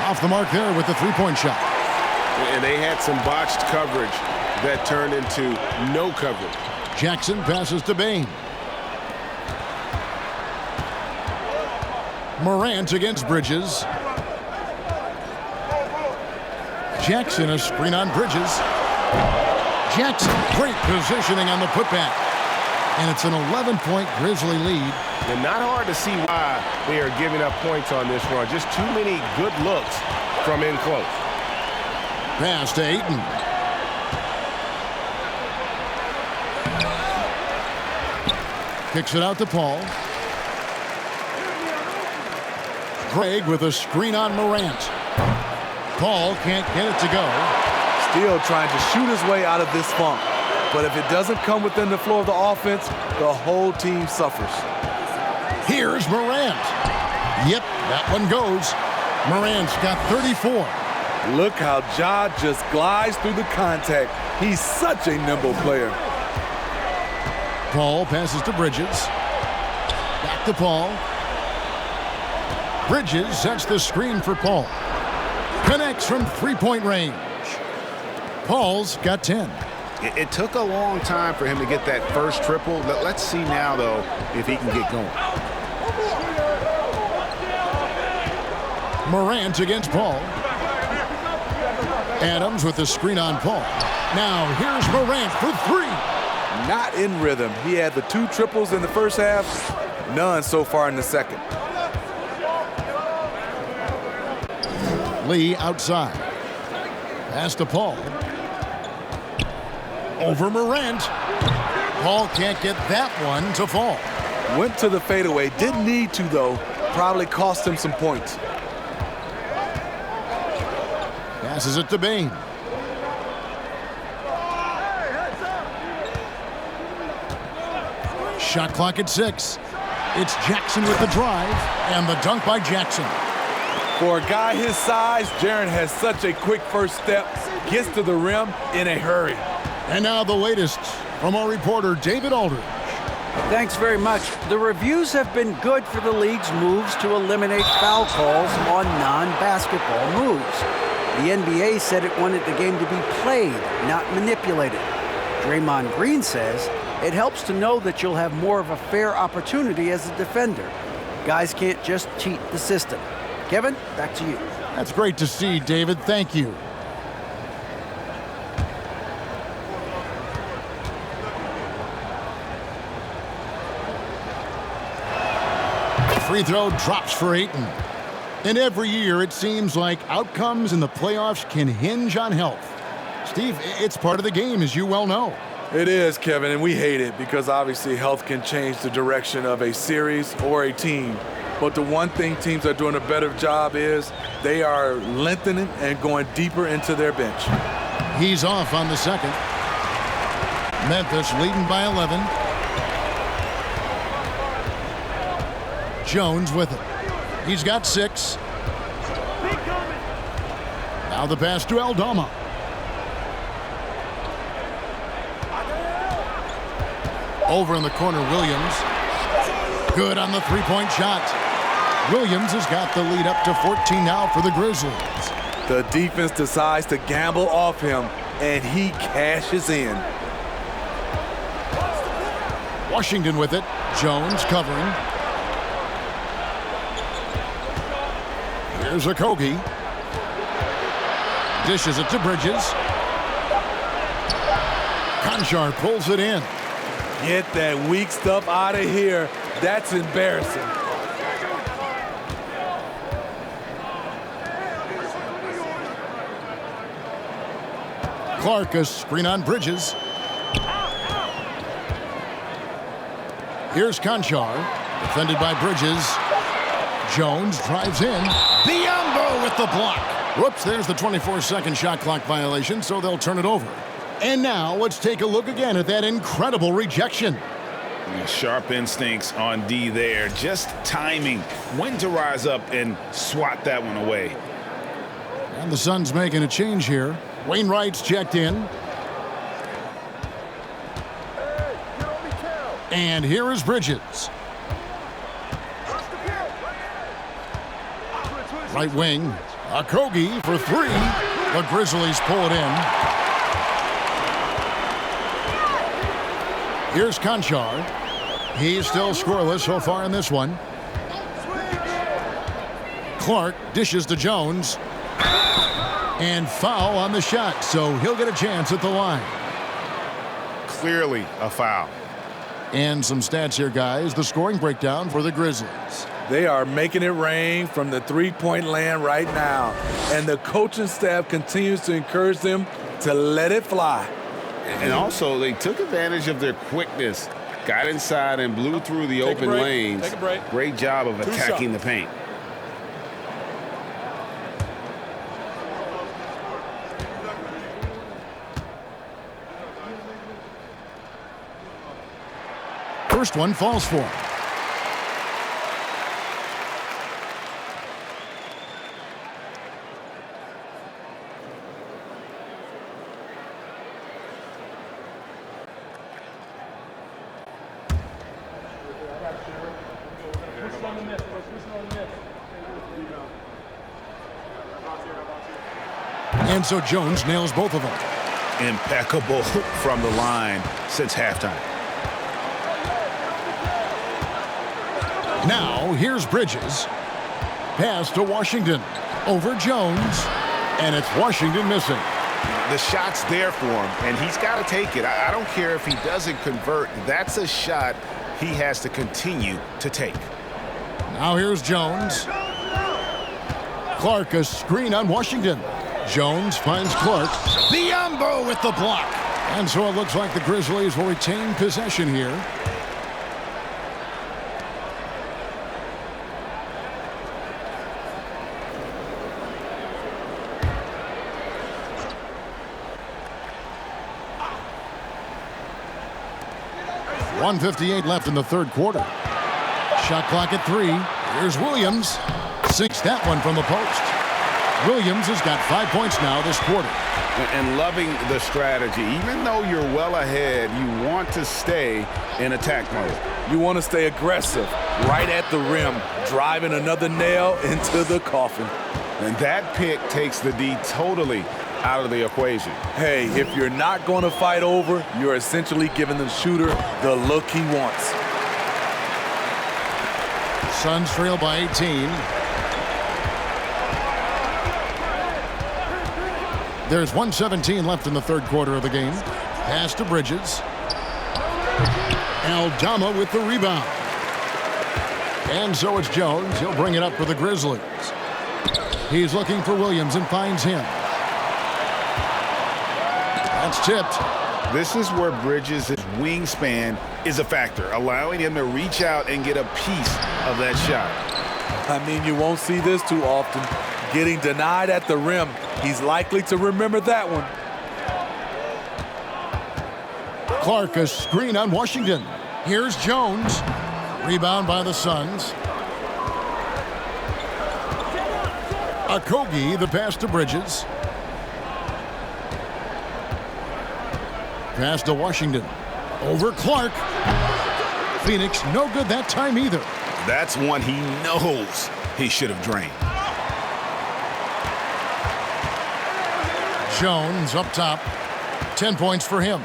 Off the mark there with the three-point shot. And they had some botched coverage that turned into no coverage. Jackson passes to Bane. Morant against Bridges. Jackson, a screen on Bridges. Jackson, great positioning on the putback. And it's an 11-point Grizzly lead. And not hard to see why they are giving up points on this run. Just too many good looks from in close. Pass to Ayton. Kicks it out to Paul. Craig with a screen on Morant. Paul can't get it to go. Still trying to shoot his way out of this funk. But if it doesn't come within the flow of the offense, the whole team suffers. Here's Morant. Yep, that one goes. Morant's got 34. Look how Ja just glides through the contact. He's such a nimble player. Paul passes to Bridges. Back to Paul. Bridges sets the screen for Paul. Connects from three-point range. Paul's got 10. It took a long time for him to get that first triple. Let's see now, though, if he can get going. Morant against Paul. Adams with the screen on Paul. Now here's Morant for 3. Not in rhythm. He had the 2 triples in the first half, none so far in the second. Lee outside. Pass to Paul. Over Morant. Paul can't get that one to fall. Went to the fadeaway. Didn't need to, though. Probably cost him some points. Passes it to Bane. Shot clock at 6. It's Jackson with the drive and the dunk by Jackson. For a guy his size, Jaren has such a quick first step. Gets to the rim in a hurry. And now the latest from our reporter, David Aldridge. Thanks very much. The reviews have been good for the league's moves to eliminate foul calls on non-basketball moves. The NBA said it wanted the game to be played, not manipulated. Draymond Green says it helps to know that you'll have more of a fair opportunity as a defender. Guys can't just cheat the system. Kevin, back to you. That's great to see, David. Thank you. Free throw drops for Ayton. And every year it seems like outcomes in the playoffs can hinge on health. Steve, it's part of the game, as you well know. It is, Kevin, and we hate it because obviously health can change the direction of a series or a team. But the one thing teams are doing a better job is they are lengthening and going deeper into their bench. He's off on the second. Memphis leading by 11. Jones with it. He's got 6. Now the pass to Aldama. Over in the corner, Williams. Good on the three-point shot. Williams has got the lead up to 14 now for the Grizzlies. The defense decides to gamble off him, and he cashes in. Washington with it. Jones covering. Here's Okogie. Dishes it to Bridges. Conchar pulls it in. Get that weak stuff out of here. That's embarrassing. Clark, a screen on Bridges. Here's Conchar, defended by Bridges. Jones drives in. Biyombo with the block. Whoops, there's the 24-second shot clock violation, so they'll turn it over. And now let's take a look again at that incredible rejection. Sharp instincts on D there. Just timing when to rise up and swat that one away. And the Suns making a change here. Wainwright's checked in. And here is Bridges. Right wing. Okogie for three. The Grizzlies pull it in. Here's Conchar. He's still scoreless so far in this one. Clark dishes to Jones. And foul on the shot, so he'll get a chance at the line. Clearly a foul. And some stats here, guys. The scoring breakdown for the Grizzlies. They are making it rain from the three-point land right now. And the coaching staff continues to encourage them to let it fly. And also, they took advantage of their quickness. Got inside and blew through the open lanes. Take a break. Great job of attacking the paint. First one falls for him. And so Jones nails both of them. Impeccable from the line since halftime. Now, here's Bridges. Pass to Washington. Over Jones. And it's Washington missing. The shot's there for him, and he's got to take it. I don't care if he doesn't convert. That's a shot he has to continue to take. Now here's Jones. Clark, a screen on Washington. Jones finds Clark. Biyombo with the block. And so it looks like the Grizzlies will retain possession here. .158 left in the third quarter. Shot clock at 3. Here's Williams. Sinks that one from the post. Williams has got 5 points now this quarter. And loving the strategy. Even though you're well ahead, you want to stay in attack mode. You want to stay aggressive, right at the rim, driving another nail into the coffin. And that pick takes the D totally out of the equation. Hey, if you're not going to fight over, you're essentially giving the shooter the look he wants. Suns trail by 18. There's 1:17 left in the third quarter of the game. Pass to Bridges. Aldama with the rebound. And so it's Jones. He'll bring it up for the Grizzlies. He's looking for Williams and finds him. That's tipped. This is where Bridges' wingspan is a factor, allowing him to reach out and get a piece of that shot. I mean, you won't see this too often. Getting denied at the rim. He's likely to remember that one. Clark, a screen on Washington. Here's Jones. Rebound by the Suns. Okogie, the pass to Bridges. Pass to Washington. Over Clark. Phoenix, no good that time either. That's one he knows he should have drained. Jones up top. 10 points for him.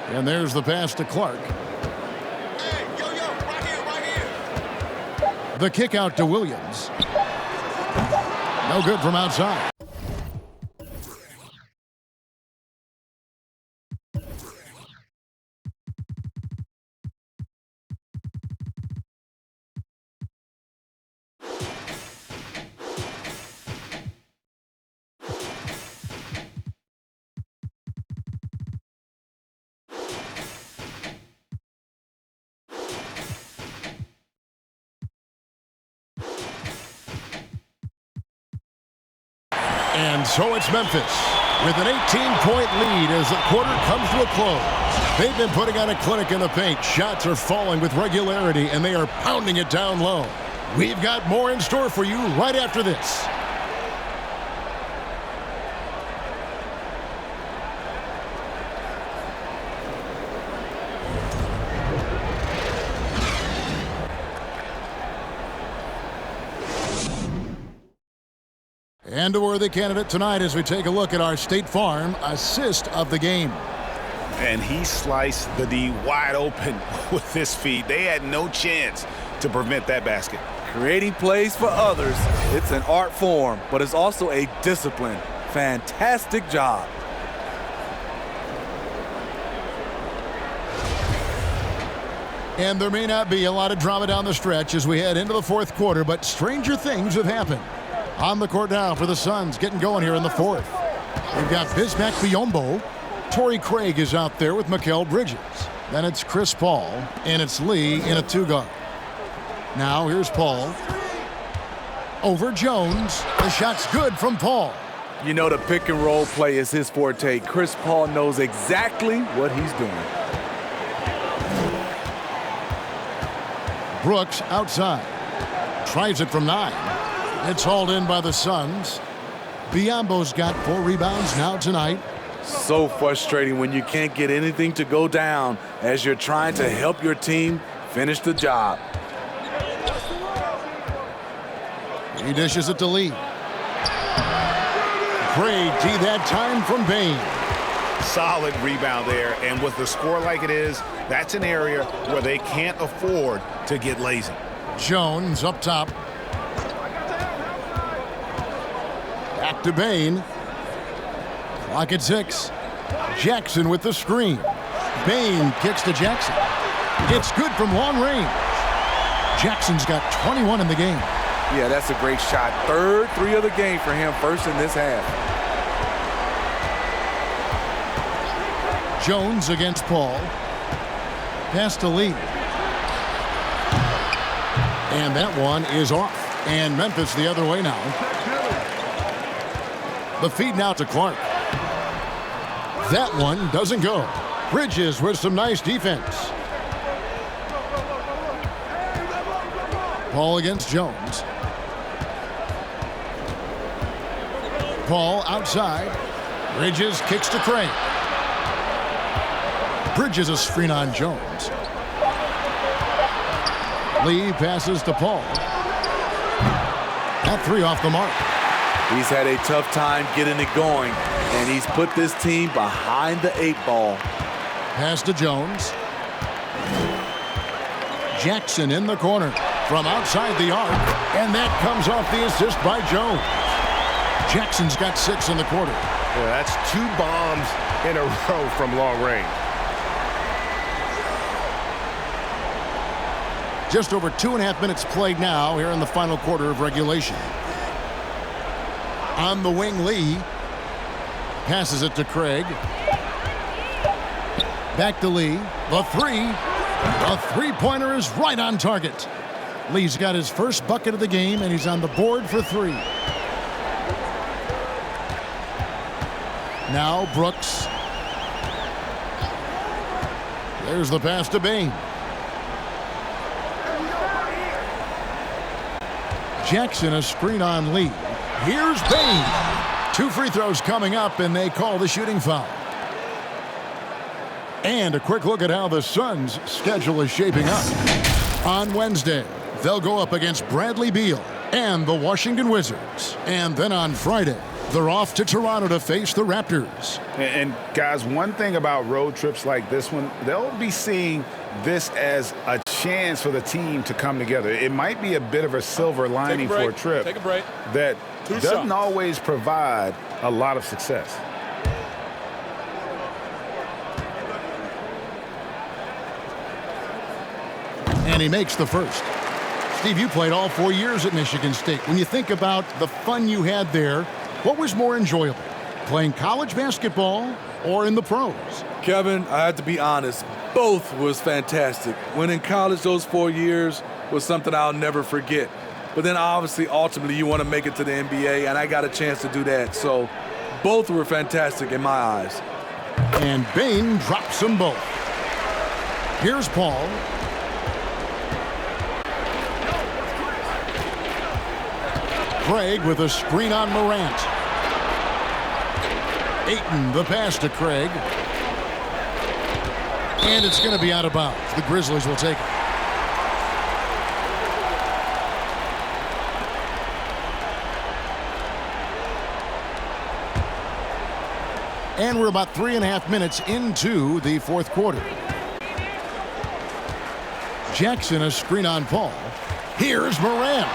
And there's the pass to Clark. Hey, right here. The kick out to Williams. No good from outside. And so it's Memphis with an 18-point lead as the quarter comes to a close. They've been putting on a clinic in the paint. Shots are falling with regularity, and they are pounding it down low. We've got more in store for you right after this. And a worthy candidate tonight as we take a look at our State Farm assist of the game. And he sliced the D wide open with his feet. They had no chance to prevent that basket. Creating plays for others, it's an art form, but it's also a discipline. Fantastic job. And there may not be a lot of drama down the stretch as we head into the fourth quarter, but stranger things have happened. On the court now for the Suns, getting going here in the fourth. We've got Bismack Biyombo. Torrey Craig is out there with Mikal Bridges. Then it's Chris Paul, and it's Lee in a two-guard. Now here's Paul. Over Jones. The shot's good from Paul. You know the pick and roll play is his forte. Chris Paul knows exactly what he's doing. Brooks outside. Tries it from 9. It's hauled in by the Suns. Biyombo's got 4 rebounds now tonight. So frustrating when you can't get anything to go down as you're trying to help your team finish the job. He dishes it to Lee. Craig T that time from Bain. Solid rebound there, and with the score like it is, that's an area where they can't afford to get lazy. Jones up top. Back to Bain. Clock at 6. Jackson with the screen. Bain kicks to Jackson. It's good from long range. Jackson's got 21 in the game. Yeah, that's a great shot. Third 3 of the game for him, first in this half. Jones against Paul. Pass to Lee. And that one is off. And Memphis the other way now. The feed now to Clark. That one doesn't go. Bridges with some nice defense. Paul against Jones. Paul outside. Bridges kicks to Craig. Bridges a screen on Jones. Lee passes to Paul. That 3 off the mark. He's had a tough time getting it going, and he's put this team behind the 8 ball. Pass to Jones. Jackson in the corner from outside the arc, and that comes off the assist by Jones. Jackson's got 6 in the quarter. Yeah, that's 2 bombs in a row from long range. Just over 2.5 minutes played now here in the final quarter of regulation. On the wing, Lee passes it to Craig. Back to Lee. The 3. The three-pointer is right on target. Lee's got his first bucket of the game, and he's on the board for 3. Now Brooks. There's the pass to Bain. Jackson a screen on Lee. Here's Bain. 2 free throws coming up, and they call the shooting foul. And a quick look at how the Suns' schedule is shaping up. On Wednesday, they'll go up against Bradley Beal and the Washington Wizards. And then on Friday, they're off to Toronto to face the Raptors. And guys, one thing about road trips like this one, they'll be seeing this as a chance for the team to come together. It might be a bit of a silver lining for a trip that doesn't always provide a lot of success. And he makes the first. Steve, you played all 4 years at Michigan State. When you think about the fun you had there, what was more enjoyable, playing college basketball or in the pros? Kevin, I have to be honest, both was fantastic. When in college, those 4 years was something I'll never forget. but then obviously, ultimately, you want to make it to the NBA, and I got a chance to do that. So both were fantastic in my eyes. And Bane drops them both. Here's Paul. Craig with a screen on Morant. Ayton, the pass to Craig. And it's going to be out of bounds. The Grizzlies will take it. And we're about 3.5 minutes into the fourth quarter. Jackson, a screen on Paul. Here's Morant.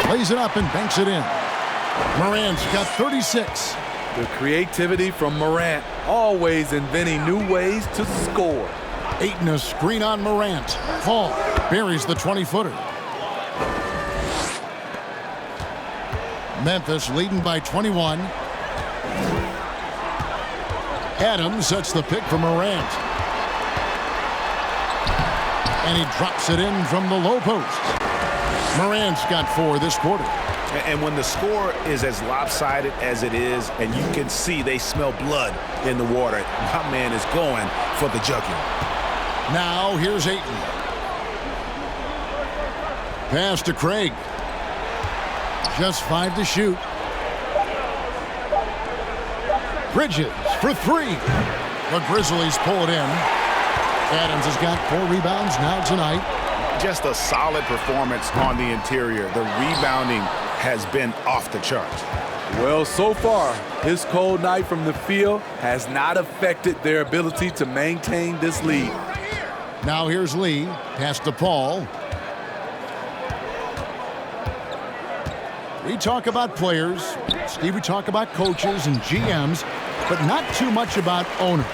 Plays it up and banks it in. Morant's got 36. The creativity from Morant, always inventing new ways to score. Ayton, a screen on Morant. Paul buries the 20-footer. Memphis leading by 21. Adams sets the pick for Morant. And he drops it in from the low post. Morant's got 4 this quarter. And when the score is as lopsided as it is, and you can see they smell blood in the water, my man is going for the jugular. Now here's Ayton. Pass to Craig. Just 5 to shoot. Bridges for 3. The Grizzlies pull it in. Adams has got 4 rebounds now tonight. Just a solid performance on the interior. The rebounding has been off the charts. Well, so far, his cold night from the field has not affected their ability to maintain this lead. Now here's Lee. Pass to Paul. We talk about players. Steve, we talk about coaches and GMs, but not too much about owners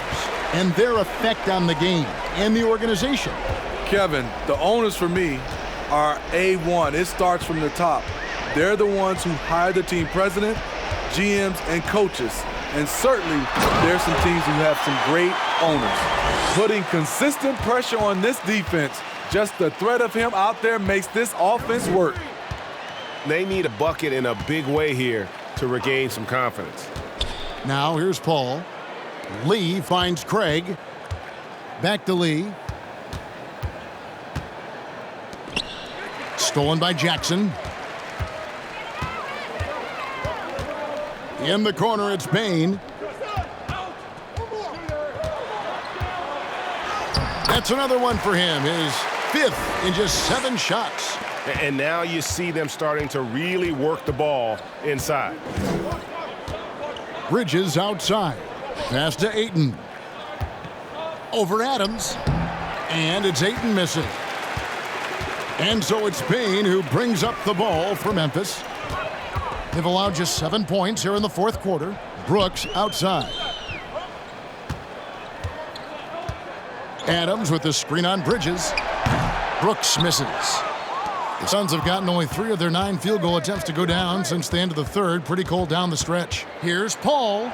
and their effect on the game and the organization. Kevin, the owners for me are A1. It starts from the top. They're the ones who hire the team president, GMs, and coaches. And certainly, there's some teams who have some great owners. Putting consistent pressure on this defense, just the threat of him out there makes this offense work. They need a bucket in a big way here to regain some confidence. Now here's Paul. Lee finds Craig. Back to Lee. Stolen by Jackson. In the corner, it's Bane. That's another one for him. His 5th in just 7 shots. And now you see them starting to really work the ball inside. Bridges outside. Pass to Ayton. Over Adams. And it's Ayton missing. And so it's Bane who brings up the ball for Memphis. They've allowed just 7 points here in the fourth quarter. Brooks outside. Adams with the screen on Bridges. Brooks misses. The Suns have gotten only 3 of their 9 field goal attempts to go down since the end of the third. Pretty cold down the stretch. Here's Paul.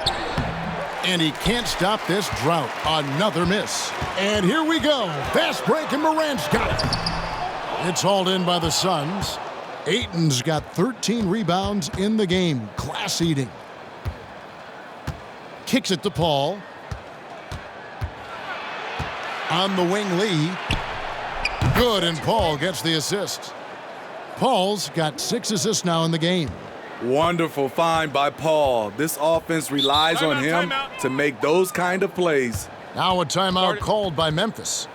And he can't stop this drought. Another miss. And here we go. Fast break, and Morant's got it. It's hauled in by the Suns. Ayton's got 13 rebounds in the game. Class eating. Kicks it to Paul. On the wing, Lee. Good, and Paul gets the assist. Paul's got 6 assists now in the game. Wonderful find by Paul. This offense relies on him to make those kind of plays. Now a timeout called by Memphis.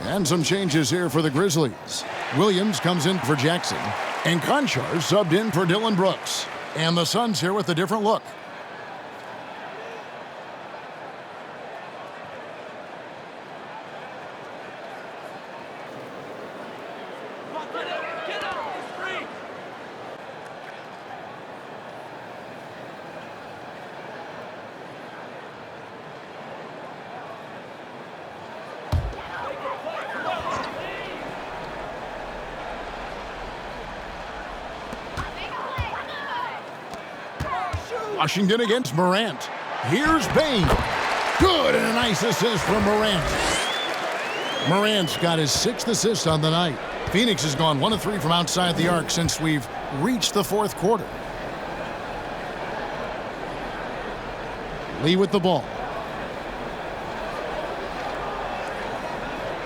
And some changes here for the Grizzlies. Williams comes in for Jackson. And Conchar subbed in for Dylan Brooks. And the Suns here with a different look. Washington against Morant. Here's Bain. Good, and a nice assist from Morant. Morant's got his 6th assist on the night. Phoenix has gone 1 of 3 from outside the arc since we've reached the 4th quarter. Lee with the ball.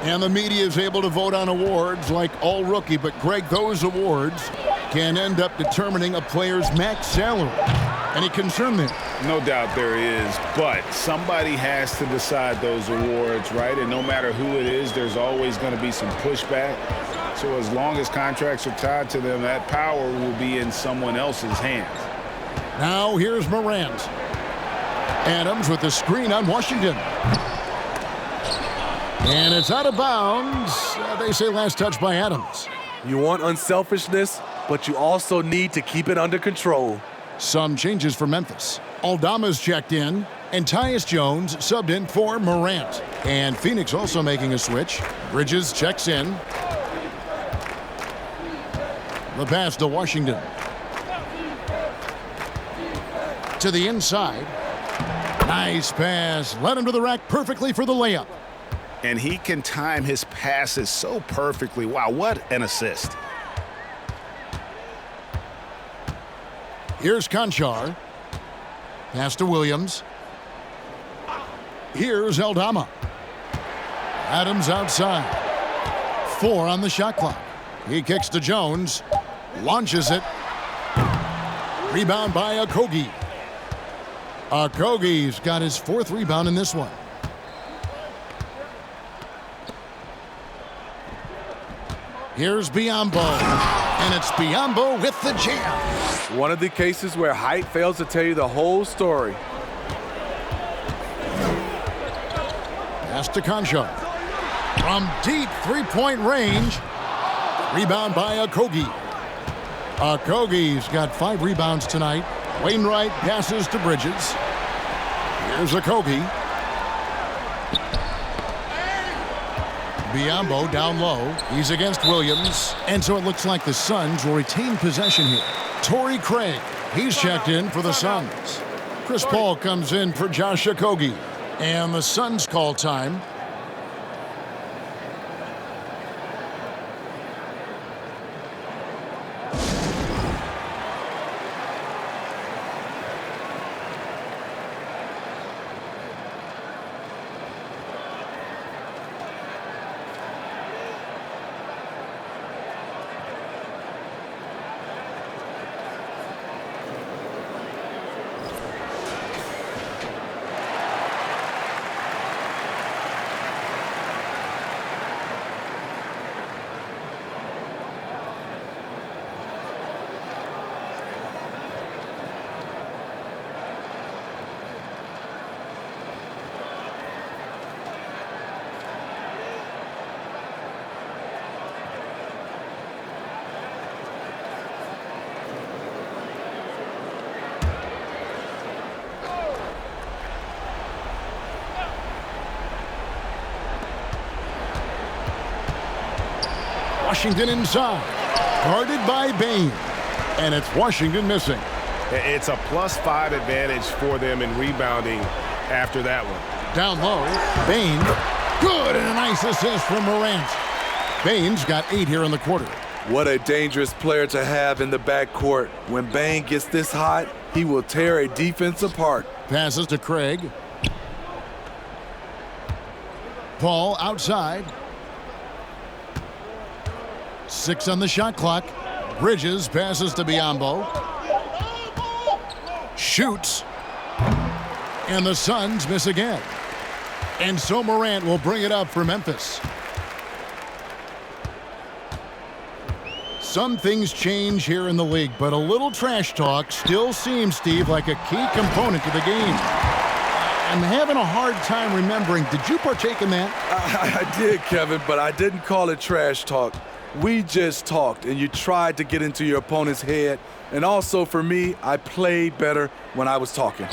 And the media is able to vote on awards like All Rookie, but Greg, those awards can end up determining a player's max salary. Any concern there? No doubt there is, but somebody has to decide those awards, right? And no matter who it is, there's always going to be some pushback. So as long as contracts are tied to them, that power will be in someone else's hands. Now here's Morant. Adams with the screen on Washington. And it's out of bounds. They say last touch by Adams. You want unselfishness, but you also need to keep it under control. Some changes for Memphis. Aldama's checked in, and Tyus Jones subbed in for Morant. And Phoenix also making a switch. Bridges checks in. The pass to Washington. To the inside. Nice pass. Led him to the rack perfectly for the layup. And he can time his passes so perfectly. Wow, what an assist. Here's Conchar. Pass to Williams. Here's Aldama. Adams outside. 4 on the shot clock. He kicks to Jones. Launches it. Rebound by Okogie. Okogie's got his 4th rebound in this one. Here's Biyombo. And it's Biyombo with the jam. One of the cases where height fails to tell you the whole story. Pass to Conchar. From deep 3-point range. Rebound by Okogie. Okogie's got 5 rebounds tonight. Wainwright passes to Bridges. Here's Okogie. Biyombo down low. He's against Williams. And so it looks like the Suns will retain possession here. Torrey Craig. He's checked in for the Suns. Chris Paul comes in for Josh Okogie. And the Suns call time. Washington inside. Guarded by Bain. And it's Washington missing. It's a +5 advantage for them in rebounding after that one. Down low. Bain. Good, and a nice assist from Morant. Bain's got 8 here in the quarter. What a dangerous player to have in the backcourt. When Bain gets this hot, he will tear a defense apart. Passes to Craig. Paul outside. 6 on the shot clock. Bridges passes to Biyombo. Shoots. And the Suns miss again. And so Morant will bring it up for Memphis. Some things change here in the league, but a little trash talk still seems, Steve, like a key component to the game. I'm having a hard time remembering. Did you partake in that? I did, Kevin, but I didn't call it trash talk. We just talked, and you tried to get into your opponent's head. And also, for me, I played better when I was talking.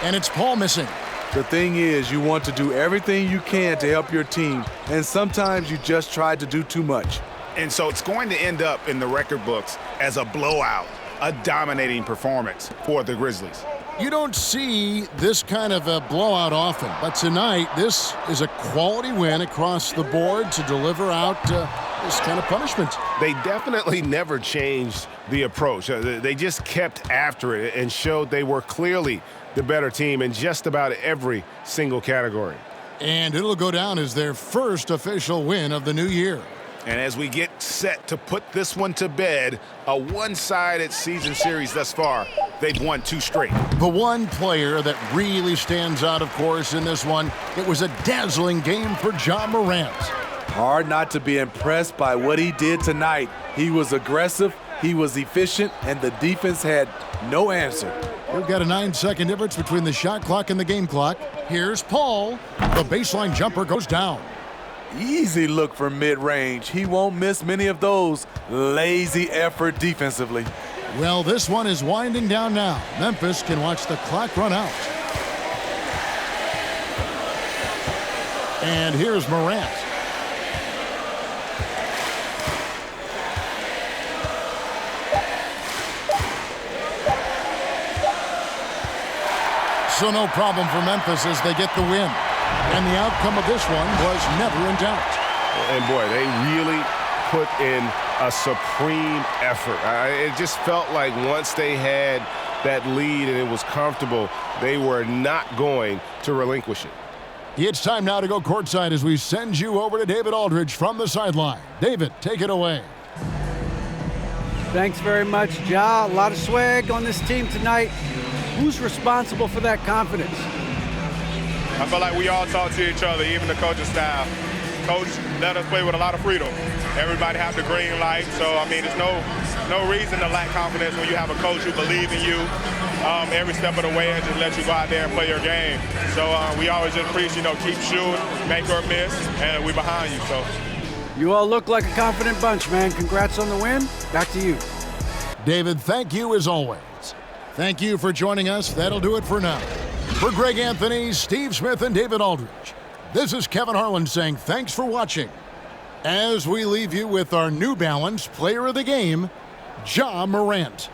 And it's Paul missing. The thing is, you want to do everything you can to help your team, and sometimes you just try to do too much. And so it's going to end up in the record books as a blowout, a dominating performance for the Grizzlies. You don't see this kind of a blowout often, but tonight this is a quality win across the board to deliver out this kind of punishment. They definitely never changed the approach. They just kept after it and showed they were clearly the better team in just about every single category. And it'll go down as their first official win of the new year. And as we get set to put this one to bed, a one-sided season series thus far, they've won 2 straight. The one player that really stands out, of course, in this one, it was a dazzling game for Ja Morant. Hard not to be impressed by what he did tonight. He was aggressive, he was efficient, and the defense had no answer. We've got a 9-second difference between the shot clock and the game clock. Here's Paul. The baseline jumper goes down. Easy look for mid-range. He won't miss many of those. Lazy effort defensively. Well, this one is winding down now. Memphis can watch the clock run out. And here's Morant. So no problem for Memphis as they get the win. And the outcome of this one was never in doubt. And boy, they really put in a supreme effort. It just felt like once they had that lead and it was comfortable, they were not going to relinquish it. It's time now to go courtside as we send you over to David Aldridge from the sideline. David, take it away. Thanks very much, Ja. A lot of swag on this team tonight. Who's responsible for that confidence? I feel like we all talk to each other, even the coaching staff. Coach let us play with a lot of freedom. Everybody have the green light, so I mean, there's no reason to lack confidence when you have a coach who believes in you every step of the way and just let you go out there and play your game. So we always just preach, keep shooting, make or miss, and we're behind you. So you all look like a confident bunch, man. Congrats on the win. Back to you. David, thank you as always. Thank you for joining us. That'll do it for now. For Greg Anthony, Steve Smith, and David Aldridge, this is Kevin Harlan saying thanks for watching as we leave you with our New Balance Player of the Game, Ja Morant.